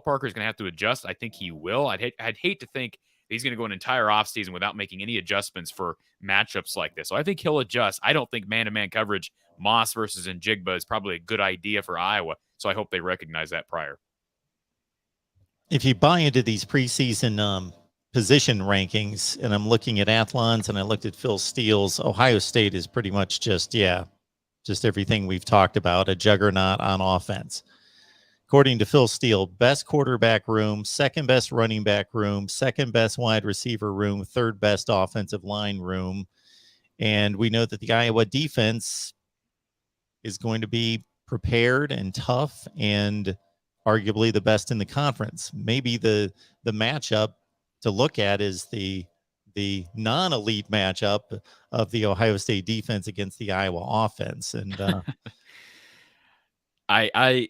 Parker is going to have to adjust, I think he will. I'd hate to think he's going to go an entire offseason without making any adjustments for matchups like this. So I think he'll adjust. I don't think man-to-man coverage, Moss versus Njigba, is probably a good idea for Iowa. So I hope they recognize that prior. If you buy into these preseason position rankings, and I'm looking at Athlon's and I looked at Phil Steele's, Ohio State is pretty much just everything we've talked about, a juggernaut on offense. According to Phil Steele, best quarterback room, second best running back room, second best wide receiver room, third best offensive line room. And we know that the Iowa defense is going to be prepared and tough and arguably the best in the conference. Maybe the matchup to look at is the non-elite matchup of the Ohio State defense against the Iowa offense. And I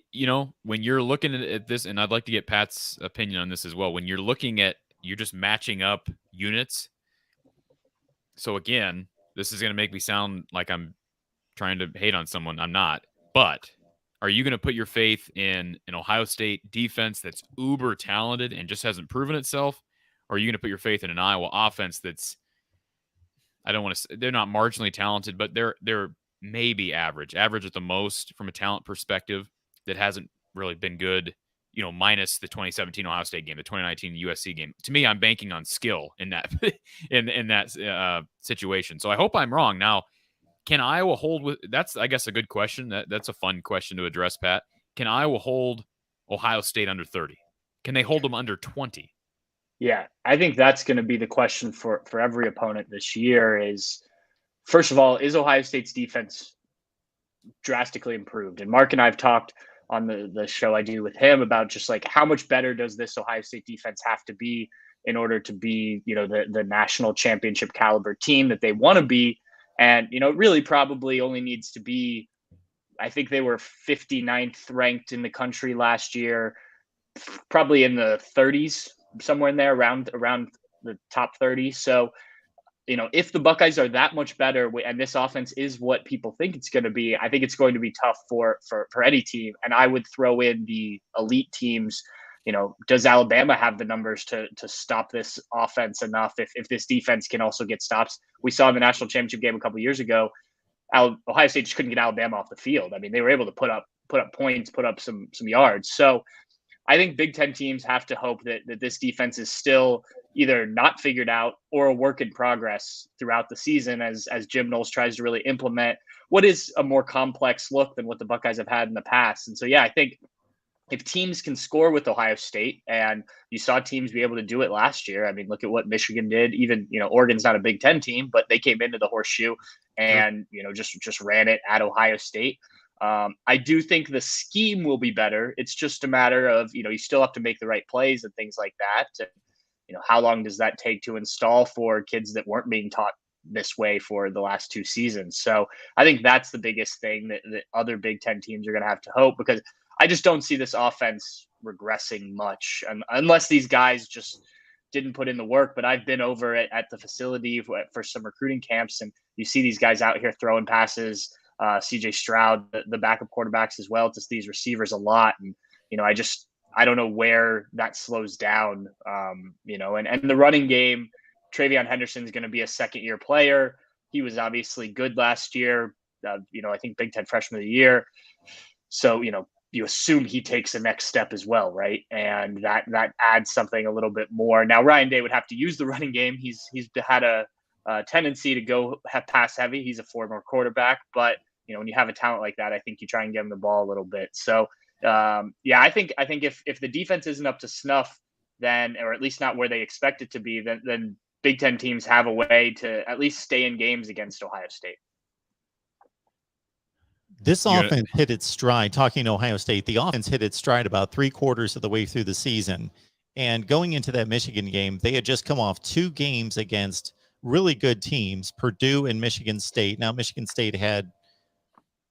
when you're looking at this, and I'd like to get Pat's opinion on this as well, when you're just matching up units. So again, this is going to make me sound like I'm trying to hate on someone. I'm not. But are you going to put your faith in an Ohio State defense that's uber talented and just hasn't proven itself? Or are you going to put your faith in an Iowa offense that's, I don't want to say, they're not marginally talented, but they're maybe average at the most from a talent perspective, that hasn't really been good, minus the 2017 Ohio State game, the 2019 USC game. To me, I'm banking on skill in that in that situation. So I hope I'm wrong. Now, can Iowa hold with? That's, I guess, a good question. That's a fun question to address, Pat. Can Iowa hold Ohio State under 30? Can they hold them under 20? Yeah, I think that's going to be the question for every opponent this year. Is, first of all, is Ohio State's defense drastically improved? And Mark and I have talked on the show I do with him about just like how much better does this Ohio State defense have to be in order to be, the national championship caliber team that they want to be. And, it really probably only needs to be, I think they were 59th ranked in the country last year, probably in the 30s, somewhere in there, around the top 30. So, if the Buckeyes are that much better and this offense is what people think it's going to be, I think it's going to be tough for any team. And I would throw in the elite teams. Does Alabama have the numbers to stop this offense enough if this defense can also get stops? We saw in the national championship game a couple of years ago, Ohio State just couldn't get Alabama off the field. I mean, they were able to put up points, put up some yards. So I think Big Ten teams have to hope that this defense is still either not figured out or a work in progress throughout the season as Jim Knowles tries to really implement what is a more complex look than what the Buckeyes have had in the past. And so, yeah, I think if teams can score with Ohio State, and you saw teams be able to do it last year. I mean, look at what Michigan did. Even, Oregon's not a Big Ten team, but they came into the horseshoe and, just ran it at Ohio State. I do think the scheme will be better. It's just a matter of, you still have to make the right plays and things like that. And, how long does that take to install for kids that weren't being taught this way for the last two seasons? So I think that's the biggest thing that other Big Ten teams are going to have to hope, because I just don't see this offense regressing much unless these guys just didn't put in the work. But I've been over at the facility for some recruiting camps, and you see these guys out here throwing passes. CJ Stroud, the backup quarterbacks as well, just these receivers a lot. And, I don't know where that slows down, and the running game, Trayvon Henderson is going to be a second-year player. He was obviously good last year, I think Big Ten Freshman of the Year. So, you assume he takes the next step as well, right? And that adds something a little bit more. Now, Ryan Day would have to use the running game. He's had a tendency to go pass heavy. He's a former quarterback, but when you have a talent like that, I think you try and get him the ball a little bit. So, I think if the defense isn't up to snuff, then, or at least not where they expect it to be, then Big Ten teams have a way to at least stay in games against Ohio State. This offense hit its stride. Talking Ohio State, the offense hit its stride about 3/4 of the way through the season. And going into that Michigan game, they had just come off 2 games against really good teams, Purdue and Michigan State. Now, Michigan State had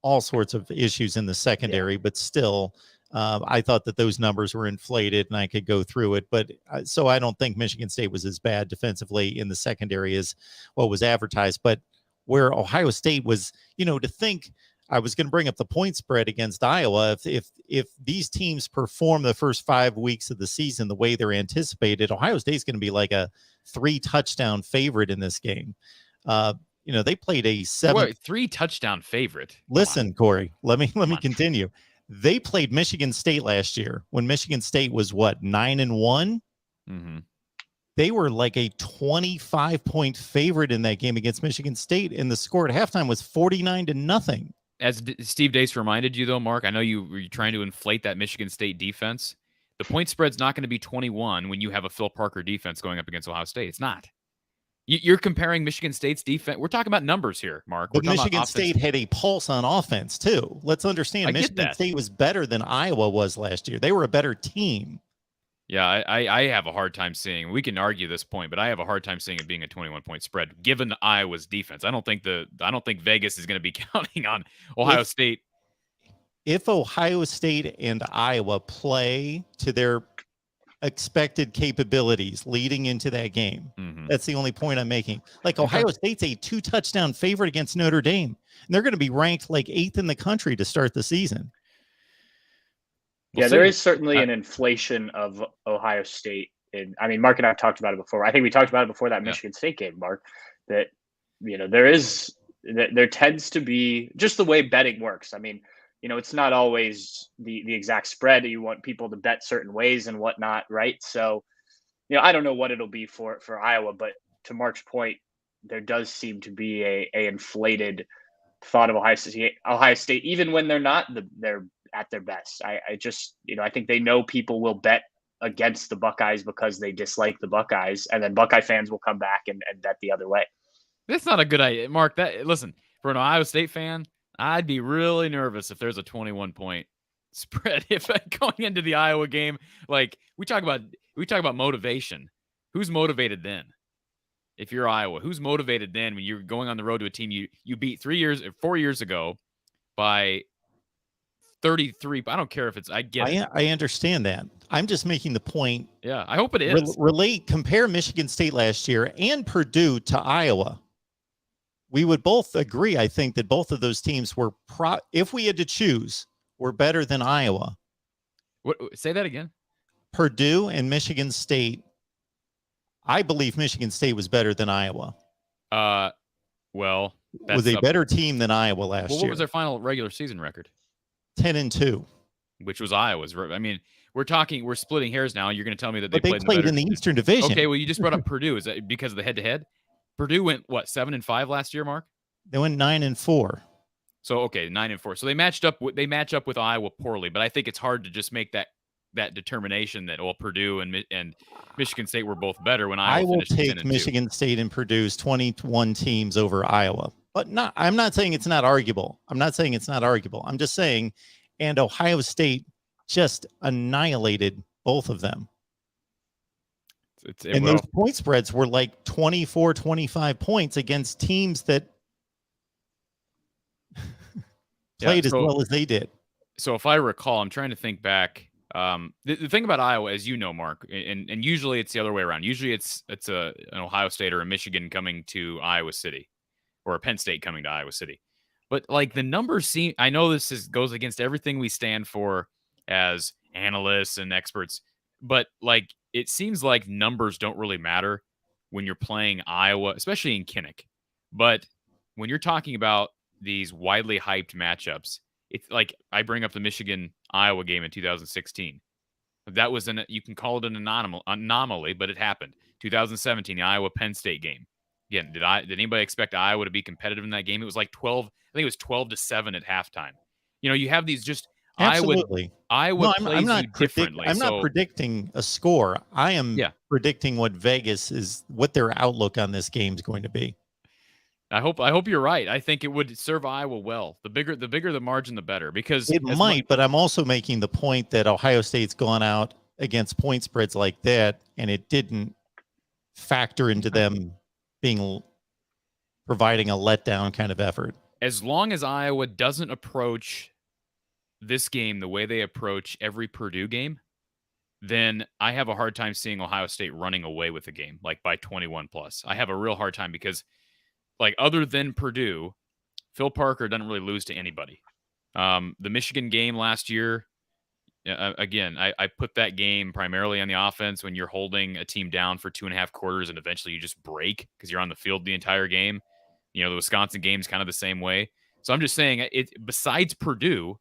all sorts of issues in the secondary, but still, I thought that those numbers were inflated, and I could go through it. But so I don't think Michigan State was as bad defensively in the secondary as what was advertised. But where Ohio State was, to think I was going to bring up the point spread against Iowa. If these teams perform the first 5 weeks of the season the way they're anticipated, Ohio State's going to be like a 3-touchdown favorite in this game. They played a 3-touchdown favorite. Listen, Corey, let me continue. They played Michigan State last year when Michigan State was 9-1. Mm-hmm. They were like a 25-point favorite in that game against Michigan State, and the score at halftime was 49-0. As Steve Dace reminded you, though, Mark, I know you were trying to inflate that Michigan State defense. The point spread's not going to be 21 when you have a Phil Parker defense going up against Ohio State. It's not. You're comparing Michigan State's defense. We're talking about numbers here, Mark. But Michigan State had a pulse on offense, too. Let's understand, Michigan State was better than Iowa was last year. They were a better team. Yeah, I have a hard time seeing. We can argue this point, but I have a hard time seeing it being a 21-point spread given Iowa's defense. I don't think Vegas is going to be counting on Ohio State. If Ohio State and Iowa play to their expected capabilities leading into that game, that's the only point I'm making. Like Ohio State's a 2-touchdown favorite against Notre Dame, and they're going to be ranked like 8th in the country to start the season. Yeah, there is certainly an inflation of Ohio State. Mark and I have talked about it before. I think we talked about it before that Michigan State game, Mark, that, there tends to be just the way betting works. It's not always the exact spread. You want people to bet certain ways and whatnot, right? So, I don't know what it'll be for Iowa, but to Mark's point, there does seem to be a inflated thought of Ohio State, even when they're not they're at their best. I just, I think they know people will bet against the Buckeyes because they dislike the Buckeyes, and then Buckeye fans will come back and bet the other way. That's not a good idea, Mark. Listen, for an Ohio State fan, I'd be really nervous if there's a 21-point spread if going into the Iowa game. Like we talk about motivation. Who's motivated then? If you're Iowa, who's motivated then when you're going on the road to a team you beat 4 years ago by 33? I don't care if it's. I understand that. I'm just making the point. Yeah, I hope it is. Compare Michigan State last year and Purdue to Iowa. We would both agree, I think, that both of those teams were, if we had to choose, were better than Iowa. What? Say that again. Purdue and Michigan State. I believe Michigan State was better than Iowa. Well, was a better team than Iowa last year. What was their final regular season record? 10-2, which was Iowa's. We're splitting hairs now. You're going to tell me that they played in the Eastern Division. Okay, well, you just brought up Purdue. Is that because of the head-to-head? Purdue went 7-5 last year, Mark? They went 9-4. So 9-4. So they match up with Iowa poorly, but I think it's hard to just make that determination that Purdue and Michigan State were both better when Iowa finished 10-2. I will take Michigan State and Purdue's 21 teams over Iowa. But I'm not saying it's not arguable. I'm just saying, and Ohio State just annihilated both of them. Those point spreads were like 24, 25 points against teams that played as well as they did. So if I recall, I'm trying to think back. The thing about Iowa, as you know, Mark, and usually it's the other way around. Usually it's an Ohio State or a Michigan coming to Iowa City, or a Penn State coming to Iowa City. But like the numbers seem, I know this goes against everything we stand for as analysts and experts, but like it seems like numbers don't really matter when you're playing Iowa, especially in Kinnick. But when you're talking about these widely hyped matchups, it's like I bring up the Michigan-Iowa game in 2016. That was you can call it an anomaly, but it happened. 2017, the Iowa-Penn State game. Again, did anybody expect Iowa to be competitive in that game? It was like 12. I think it was 12-7 at halftime. You have these just absolutely. Iowa plays you differently. I'm not predicting a score. I am predicting what their outlook on this game is going to be. I hope you're right. I think it would serve Iowa well. The bigger the margin, the better. Because it might, but I'm also making the point that Ohio State's gone out against point spreads like that, and it didn't factor into them providing a letdown kind of effort. As long as Iowa doesn't approach this game the way they approach every Purdue game, then I have a hard time seeing Ohio State running away with the game, like by 21 plus. I have a real hard time because, like, other than Purdue, Phil Parker doesn't really lose to anybody. The Michigan game last year, again, I put that game primarily on the offense when you're holding a team down for 2.5 quarters and eventually you just break because you're on the field the entire game. You know, the Wisconsin game's kind of the same way. So I'm just saying, besides Purdue,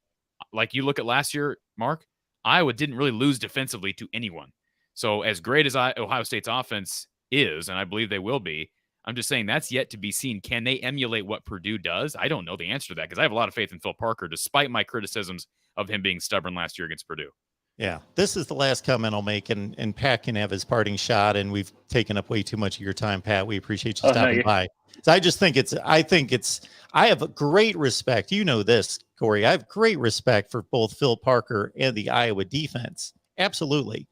like you look at last year, Mark, Iowa didn't really lose defensively to anyone. So as great as Ohio State's offense is, and I believe they will be, I'm just saying that's yet to be seen. Can they emulate what Purdue does? I don't know the answer to that because I have a lot of faith in Phil Parker, despite my criticisms of him being stubborn last year against Purdue. Yeah, this is the last comment I'll make, and Pat can have his parting shot, and we've taken up way too much of your time, Pat. We appreciate you stopping by. So I have a great respect. You know this, Corey. I have great respect for both Phil Parker and the Iowa defense. Absolutely.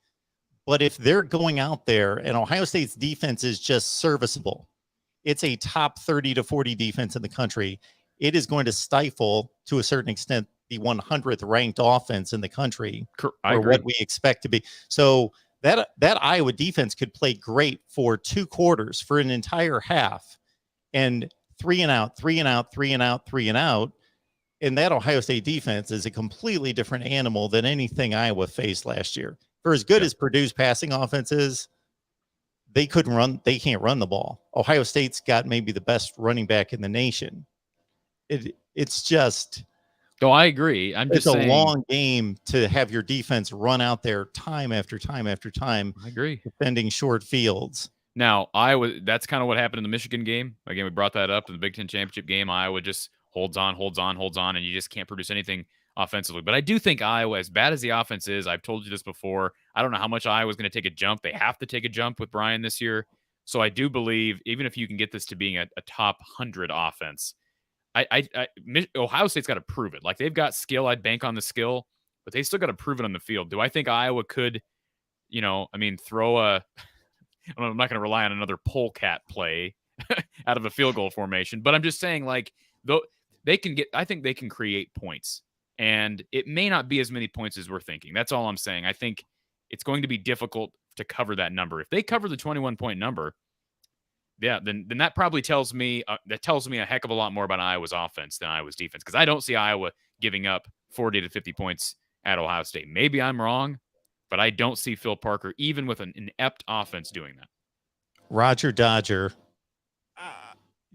But if they're going out there and Ohio State's defense is just serviceable, it's a top 30 to 40 defense in the country, it is going to stifle, to a certain extent, the 100th ranked offense in the country, or what we expect to be. So that Iowa defense could play great for 2 quarters, for an entire half, and 3 and out, 3 and out, 3 and out, 3 and out. And that Ohio State defense is a completely different animal than anything Iowa faced last year. For as good as Purdue's passing offense is, they can't run the ball. Ohio State's got maybe the best running back in the nation. It's just... No, I agree. It's a long game to have your defense run out there time after time after time. I agree. Defending short fields. Now, Iowa, that's kind of what happened in the Michigan game. Again, we brought that up in the Big Ten championship game. Iowa just holds on, and you just can't produce anything offensively. But I do think Iowa, as bad as the offense is, I've told you this before, I don't know how much Iowa's going to take a jump. They have to take a jump with Brian this year. So I do believe, even if you can get this to being a top 100 offense, Ohio State's got to prove it. Like, they've got skill. I'd bank on the skill, but they still got to prove it on the field. Do I think Iowa could, throw a... I'm not going to rely on another polecat play out of a field goal formation, but I'm just saying, like, though I think they can create points, and it may not be as many points as we're thinking. That's all I'm saying. I think it's going to be difficult to cover that number. If they cover the 21-point number, yeah, then that probably tells me a heck of a lot more about Iowa's offense than Iowa's defense, because I don't see Iowa giving up 40 to 50 points at Ohio State. Maybe I'm wrong, but I don't see Phil Parker, even with an inept offense, doing that. Roger Dodger,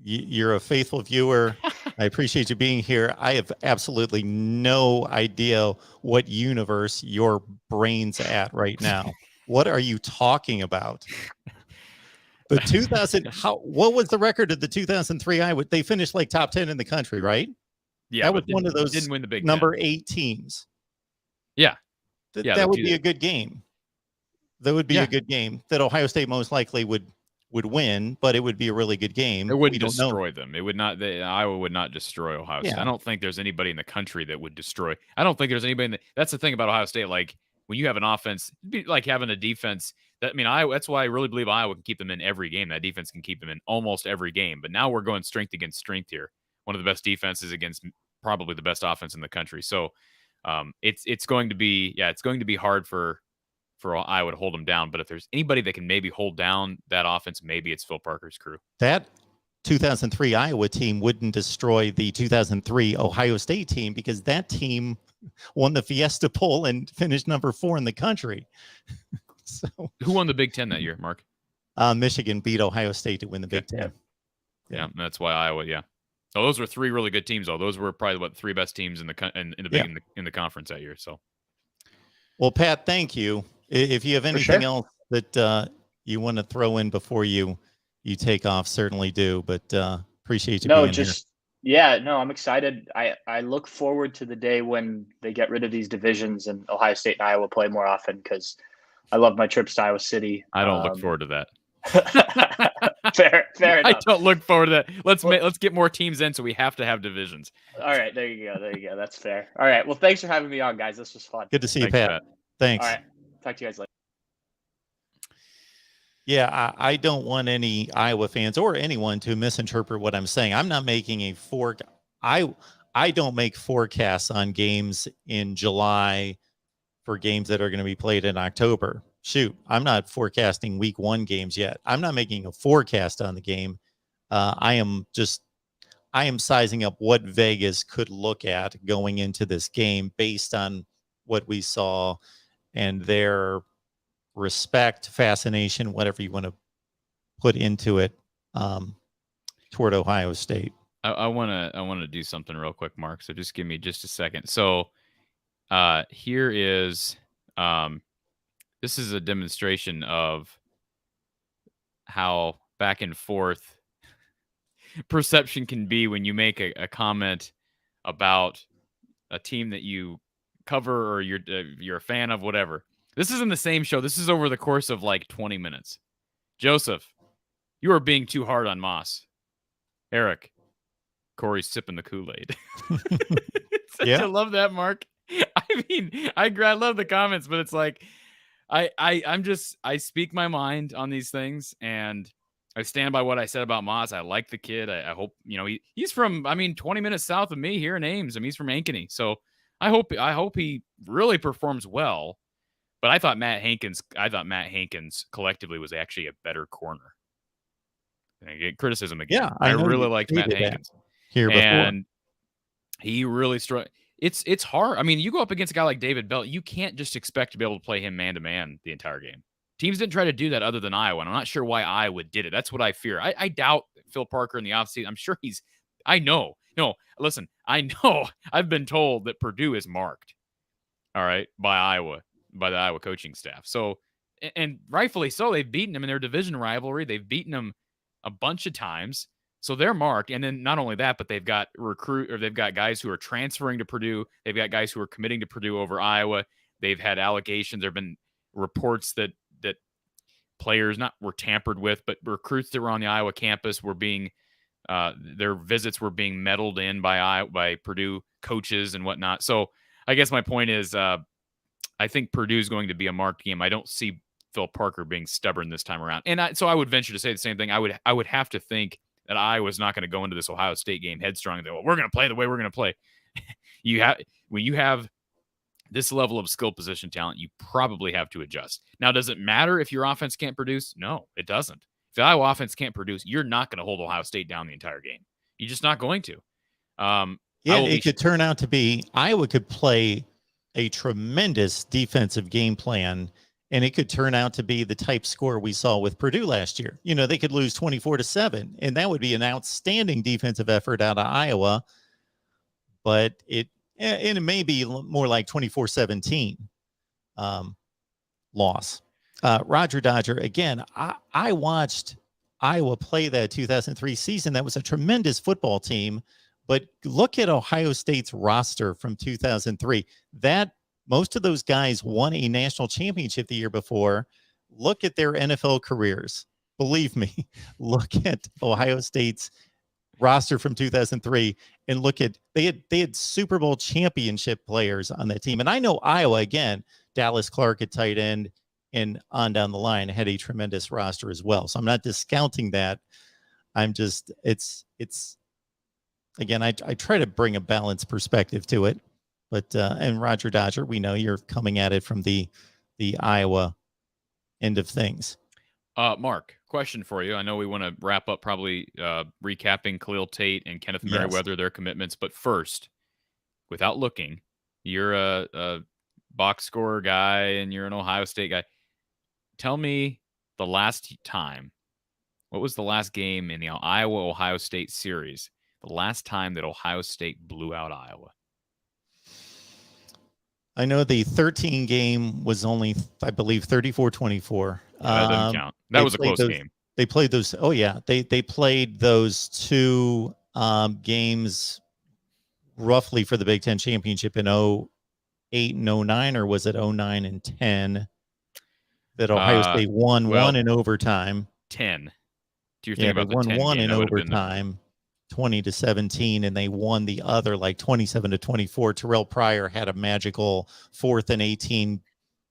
you're a faithful viewer. I appreciate you being here. I have absolutely no idea what universe your brain's at right now. What are you talking about? The 2000, what was the record of the 2003 Iowa? They finished like top 10 in the country, right? Yeah, that was one of those didn't win the Big number 10. 8 teams. Yeah. That would be a good game. That would be a good game that Ohio State most likely would win, but it would be a really good game. It wouldn't destroy them. It would not. Iowa would not destroy Ohio State. Yeah. I don't think there's anybody in the country that would destroy. I don't think there's anybody. That's the thing about Ohio State. Like, when you have an offense, it'd be like having a defense. That's why I really believe Iowa can keep them in every game. That defense can keep them in almost every game. But now we're going strength against strength here. One of the best defenses against probably the best offense in the country. So it's going to be hard for Iowa to hold them down. But if there's anybody that can maybe hold down that offense, maybe it's Phil Parker's crew. That 2003 Iowa team wouldn't destroy the 2003 Ohio State team, because that team won the Fiesta Bowl and finished number 4 in the country. So, who won the Big Ten that year, Mark? Michigan beat Ohio State to win the Big Ten. Yeah, that's why Iowa. Yeah. So those were 3 really good teams, though. Those were probably the 3 best teams in the conference that year. So, well, Pat, thank you. If you have anything else that you want to throw in before you take off, certainly do. But appreciate you. I'm excited. I look forward to the day when they get rid of these divisions and Ohio State and Iowa play more often, because I love my trips to Iowa City. I don't look forward to that. Fair enough. I don't look forward to that. Let's get more teams in, so we have to have divisions. All right, there you go. That's fair. All right, well, thanks for having me on, guys. This was fun. Good to see you, Pat. Thanks. All right, talk to you guys later. Yeah, I don't want any Iowa fans or anyone to misinterpret what I'm saying. I'm not making a fork. I don't make forecasts on games in July for games that are going to be played in October. Shoot, I'm not forecasting week 1 games yet. I'm not making a forecast on the game. I am sizing up what Vegas could look at going into this game based on what we saw and their respect, fascination, whatever you want to put into it, toward Ohio State. I want to do something real quick, Mark. So just give me just a second. So here is this is a demonstration of how back and forth perception can be when you make a comment about a team that you cover or you're a fan of, whatever. This is in the same show. This is over the course of like 20 minutes. Joseph, you are being too hard on Moss. Eric, Corey's sipping the Kool-Aid. Yeah. I love that, Mark. I mean, I love the comments, but it's like I speak my mind on these things, and I stand by what I said about Moss. I like the kid. I hope, he's from, 20 minutes south of me here in Ames. He's from Ankeny. So I hope he really performs well. But I thought Matt Hankins collectively was actually a better corner. And I get criticism again. Yeah, I really liked Matt Hankins here before. And he really struck. It's hard. I mean, you go up against a guy like David Bell, you can't just expect to be able to play him man-to-man the entire game. Teams didn't try to do that other than Iowa, and I'm not sure why Iowa did it. That's what I fear. I doubt Phil Parker in the offseason. I'm sure I know. No, listen, I know I've been told that Purdue is marked, all right, by the Iowa coaching staff. So, and rightfully so, they've beaten them in their division rivalry. They've beaten them a bunch of times. So they're marked. And then not only that, but they've got guys who are transferring to Purdue. They've got guys who are committing to Purdue over Iowa. They've had allegations. There have been reports that players were tampered with, but recruits that were on the Iowa campus were being their visits were being meddled in by Purdue coaches and whatnot. So I guess my point is I think Purdue is going to be a marked game. I don't see Phil Parker being stubborn this time around. And so I would venture to say the same thing. I would have to think that Iowa's not going to go into this Ohio State game headstrong and say, well, we're going to play the way we're going to play. When you have this level of skill position talent, you probably have to adjust. Now, does it matter if your offense can't produce? No, it doesn't. If the Iowa offense can't produce, you're not going to hold Ohio State down the entire game. You're just not going to. It could turn out to be Iowa could play a tremendous defensive game plan, and it could turn out to be the type score we saw with Purdue last year. They could lose 24-7, and that would be an outstanding defensive effort out of Iowa, but it may be more like 24-17 loss. Roger Dodger, again, I watched Iowa play that 2003 season. That was a tremendous football team. But look at Ohio State's roster from 2003. Most of those guys won a national championship the year before. Look at their NFL careers. Believe me, look at Ohio State's roster from 2003 and look at they had Super Bowl championship players on that team. And I know Iowa, again, Dallas Clark at tight end and on down the line had a tremendous roster as well. So I'm not discounting that. I'm just again, I try to bring a balanced perspective to it, but and Roger Dodger, we know you're coming at it from the Iowa end of things. Mark, question for you. I know we want to wrap up probably recapping Khalil Tate and Kenneth Merriweather, their commitments, but first, without looking, you're a box scorer guy and you're an Ohio State guy. Tell me the last time. What was the last game in the Iowa-Ohio State series? The last time that Ohio State blew out Iowa? I know the 13 game was only, I believe, 34-24. That doesn't count. That was a close game. They played those. Oh, yeah. They played those two games roughly for the Big Ten championship in 08 and 09, or was it 09 and 10 that Ohio State won one in overtime? 10. Do you think about the 10 one game? in overtime? 20-17, and they won the other like 27-24. Terrell Pryor had a magical 4th and 18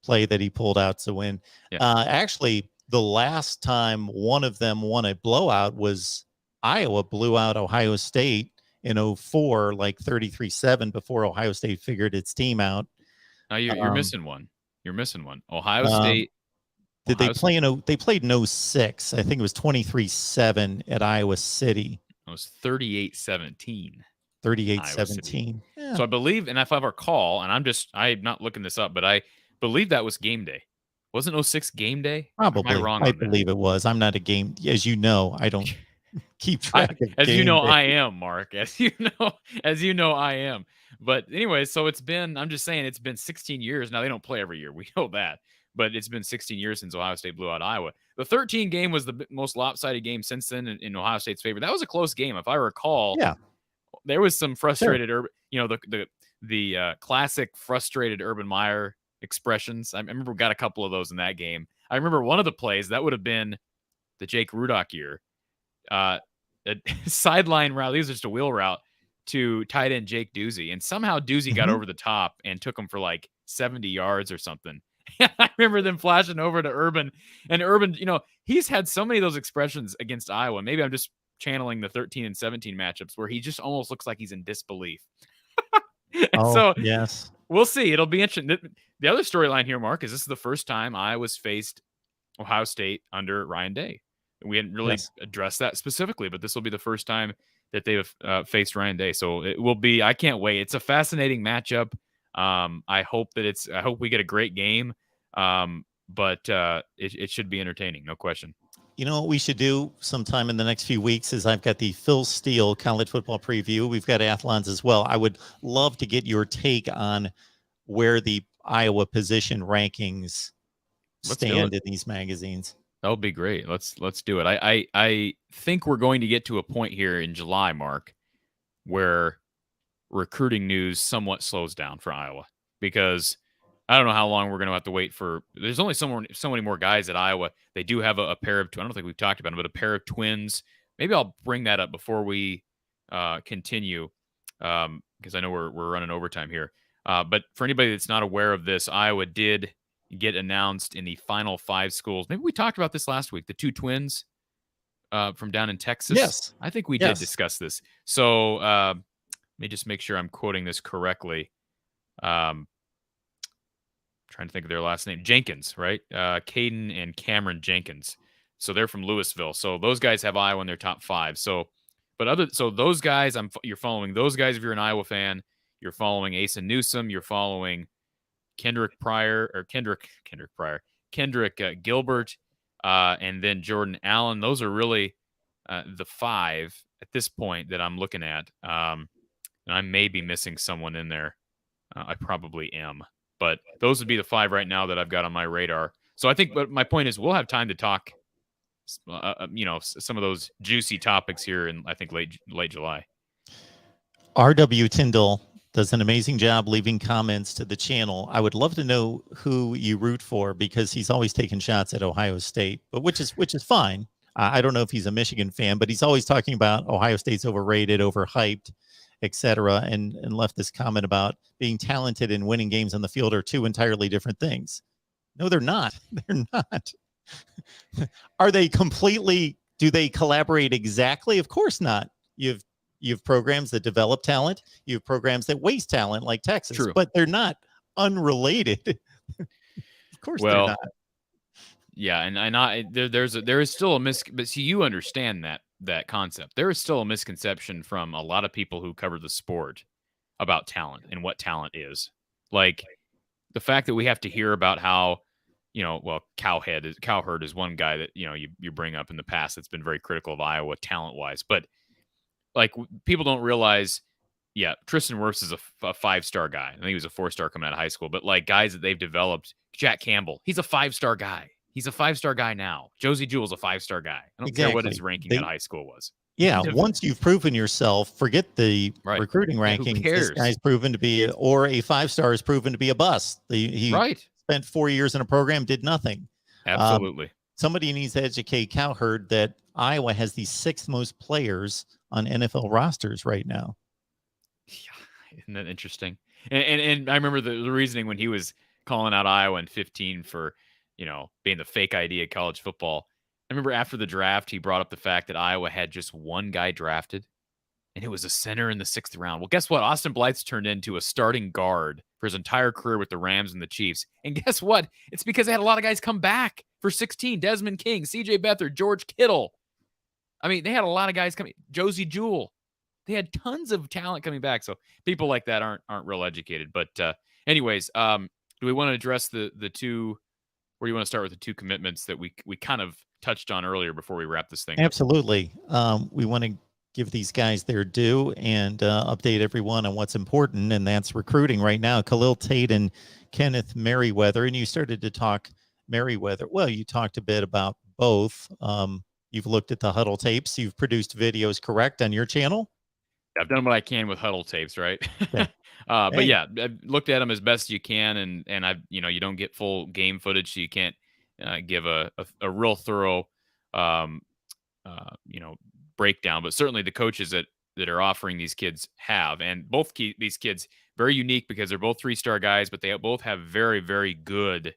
play that he pulled out to win. Yeah. Actually, the last time one of them won a blowout was Iowa blew out Ohio State in '04, like 33-7 before Ohio State figured its team out. Now you're Um, missing one. You're missing one. Ohio um, State. Did they Ohio play they played in '06. I think it was 23-7 at Iowa City. It was 38-17. 38-17. Yeah. So I believe, and if I recall, and I'm not looking this up, but I believe that was game day. Wasn't 06 game day? Probably. Am I wrong I on that? believe it was. I'm not a game, as you know, I don't keep track of As you game know, day. I am, Mark. As you know, I am. But anyway, so I'm just saying it's been 16 years. Now they don't play every year. We know that. But it's been 16 years since Ohio State blew out Iowa. The 13 game was the most lopsided game since then in Ohio State's favor. That was a close game. If I recall, Yeah. There was some frustrated, the classic frustrated Urban Meyer expressions. I remember we got a couple of those in that game. I remember one of the plays that would have been the Jake Rudock year, a sideline route. These are just a wheel route to tight end Jake Doozy, and somehow Doozy got over the top and took him for like 70 yards or something. I remember them flashing over to Urban, and Urban, he's had so many of those expressions against Iowa. Maybe I'm just channeling the 13 and 17 matchups where he just almost looks like he's in disbelief. So yes, we'll see. It'll be interesting. The other storyline here, Mark, is this is the first time Iowa's faced Ohio State under Ryan Day. We hadn't really addressed that specifically, but this will be the first time that they've faced Ryan Day. So it will be, I can't wait. It's a fascinating matchup. I hope we get a great game. But it should be entertaining. No question. You know what we should do sometime in the next few weeks is I've got the Phil Steele college football preview. We've got Athlons as well. I would love to get your take on where the Iowa position rankings stand in these magazines. That would be great. Let's do it. I think we're going to get to a point here in July, Mark, where recruiting news somewhat slows down for Iowa, because I don't know how long we're going to have to wait for. There's only so many more guys at Iowa. They do have a pair of. I don't think we've talked about them, but a pair of twins. Maybe I'll bring that up before we continue, because I know we're running overtime here. But for anybody that's not aware of this, Iowa did get announced in the final 5 schools. Maybe we talked about this last week. The 2 twins from down in Texas. Yes, I think we did discuss this. So let me just make sure I'm quoting this correctly. Trying to think of their last name. Jenkins, right? Caden and Cameron Jenkins. So they're from Louisville. So those guys have Iowa in their top 5. So those guys, you're following those guys. If you're an Iowa fan, you're following Asa Newsom. You're following Kendrick Gilbert, and then Jordan Allen. Those are really the 5 at this point that I'm looking at. And I may be missing someone in there. I probably am. But those would be the 5 right now that I've got on my radar. So I think, but my point is, we'll have time to talk, some of those juicy topics here in, I think, late July. R.W. Tyndall does an amazing job leaving comments to the channel. I would love to know who you root for, because he's always taking shots at Ohio State, but which is fine. I don't know if he's a Michigan fan, but he's always talking about Ohio State's overrated, overhyped, etc., and left this comment about being talented and winning games on the field are 2 entirely different things. No, they're not. They're not. Are they completely? Do they collaborate exactly? Of course not. You have programs that develop talent. You have programs that waste talent, like Texas. True. But they're not unrelated. Of course, they're not. Yeah, and there is still a but see, you understand that concept. There is still a misconception from a lot of people who cover the sport about talent and what talent is. Like the fact that we have to hear about how, Cowherd is one guy that, you bring up in the past that's been very critical of Iowa talent-wise. But like, people don't realize, Tristan Wirfs is a 5-star guy. I think he was a 4-star coming out of high school. But like guys that they've developed, Jack Campbell, he's a 5-star guy. He's a 5-star guy now. Josie Jewell's a 5-star guy. I don't care what his ranking at high school was. Yeah, once you've proven yourself, forget the recruiting rankings. This guy's proven to be, or a 5-star is proven to be a bust. He spent 4 years in a program, did nothing. Absolutely. Somebody needs to educate Cowherd that Iowa has the 6th most players on NFL rosters right now. Yeah, isn't that interesting? And I remember the reasoning when he was calling out Iowa in 15 for, being the fake ID of college football. I remember after the draft, he brought up the fact that Iowa had just 1 guy drafted and it was a center in the 6th round. Well, guess what? Austin Blytz turned into a starting guard for his entire career with the Rams and the Chiefs. And guess what? It's because they had a lot of guys come back for 16. Desmond King, C.J. Beathard, George Kittle. I mean, they had a lot of guys coming. Josie Jewell. They had tons of talent coming back. So people like that aren't real educated. But anyways, do we want to address the two, or do you want to start with the two commitments that we kind of touched on earlier before we wrap this thing up? Absolutely. We want to give these guys their due and update everyone on what's important, and that's recruiting right now. Khalil Tate and Kenneth Merriweather, and you started to talk Merryweather. Well, you talked a bit about both. You've looked at the huddle tapes. You've produced videos, correct, on your channel? I've done what I can with huddle tapes, right? Yeah. But yeah, I've looked at them as best you can, and I've, you don't get full game footage, so you can't give a real thorough, breakdown. But certainly the coaches that are offering these kids have, and both these kids very unique because they're both 3-star guys, but they both have very, very good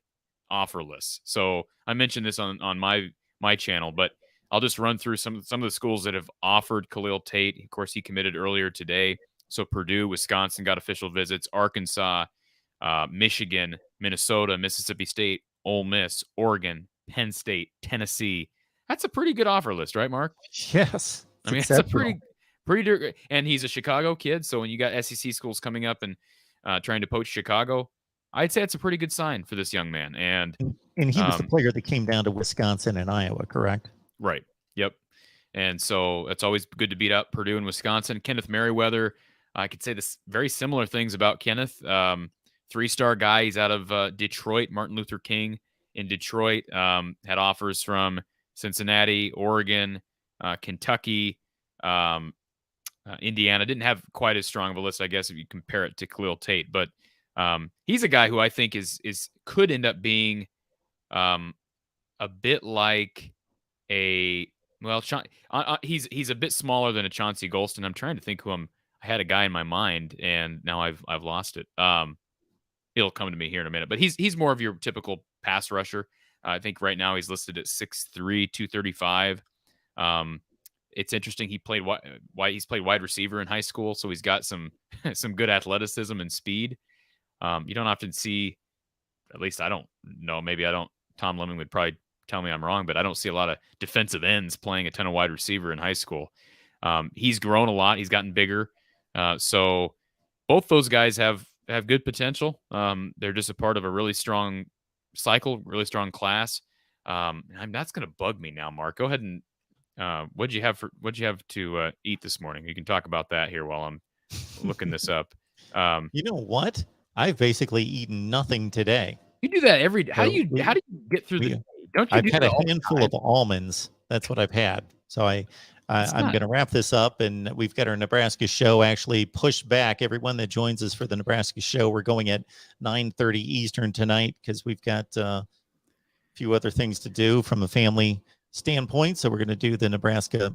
offer lists. So I mentioned this on my channel, but I'll just run through some of the schools that have offered Khalil Tate. Of course, he committed earlier today. So Purdue, Wisconsin got official visits. Arkansas, Michigan, Minnesota, Mississippi State, Ole Miss, Oregon, Penn State, Tennessee. That's a pretty good offer list, right, Mark? Yes. I mean, it's a pretty, and he's a Chicago kid. So when you got SEC schools coming up and trying to poach Chicago, I'd say it's a pretty good sign for this young man. And he was the player that came down to Wisconsin and Iowa, correct? Right. Yep. And so it's always good to beat up Purdue and Wisconsin. Kenneth Merriweather, I could say this very similar things about Kenneth. 3-star guy. He's out of Detroit. Martin Luther King in Detroit. Had offers from Cincinnati, Oregon, Kentucky, Indiana. Didn't have quite as strong of a list, I guess, if you compare it to Khalil Tate. But he's a guy who I think could end up being a bit like he's a bit smaller than a Chauncey Golston. I'm trying to think I had a guy in my mind and now I've lost it. It'll come to me here in a minute, but he's more of your typical pass rusher. I think right now he's listed at 6'3", 235. It's interesting. He's played wide receiver in high school, so he's got some good athleticism and speed. You don't often see, at least I don't know. Maybe I don't. Tom Lemming would probably tell me I'm wrong, but I don't see a lot of defensive ends playing a ton of wide receiver in high school. He's grown a lot. He's gotten bigger. So both those guys have good potential. They're just a part of a really strong cycle, really strong class. That's going to bug me now, Mark. Go ahead and what'd you have to eat this morning? You can talk about that here while I'm looking this up. You know what? I've basically eaten nothing today. You do that every day. How do you get through the day? Don't you? I've had a handful of almonds. That's what I've had. So I'm going to wrap this up, and we've got our Nebraska show actually pushed back. Everyone that joins us for the Nebraska show, we're going at 9:30 Eastern tonight because we've got a few other things to do from a family standpoint. So we're going to do the Nebraska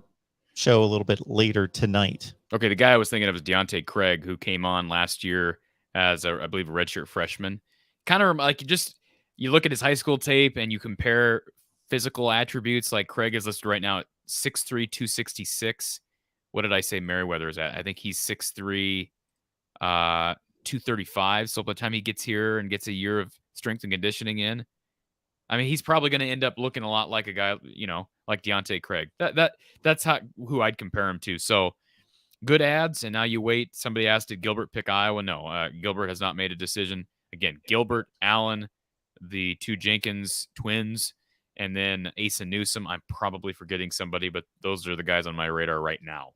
show a little bit later tonight. Okay, the guy I was thinking of is Deontay Craig, who came on last year as I believe a redshirt freshman. Kind of like you look at his high school tape and you compare physical attributes. Like Craig is listed right now at 6'3", 266. What did I say Merryweather is at? I think he's 6'3", 235. So by the time he gets here and gets a year of strength and conditioning in, I mean, he's probably going to end up looking a lot like a guy, like Deontay Craig. That's who I'd compare him to. So good ads, and now you wait. Somebody asked, did Gilbert pick Iowa? No, Gilbert has not made a decision. Again, Gilbert, Allen, the two Jenkins twins, and then Asa Newsom. I'm probably forgetting somebody, but those are the guys on my radar right now.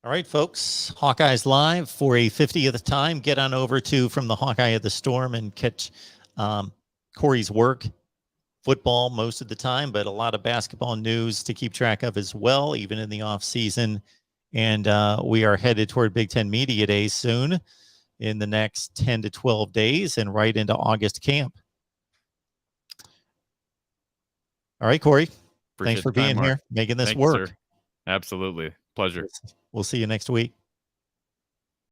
All right, folks. Hawkeyes Live for a 50th time. Get on over to From the Hawkeye of the Storm and catch Corey's work. Football most of the time, but a lot of basketball news to keep track of as well, even in the off season. And we are headed toward Big Ten Media Days soon in the next 10 to 12 days and right into August camp. All right, Corey. Thanks for being here, making this work. Sir. Absolutely. Pleasure. We'll see you next week.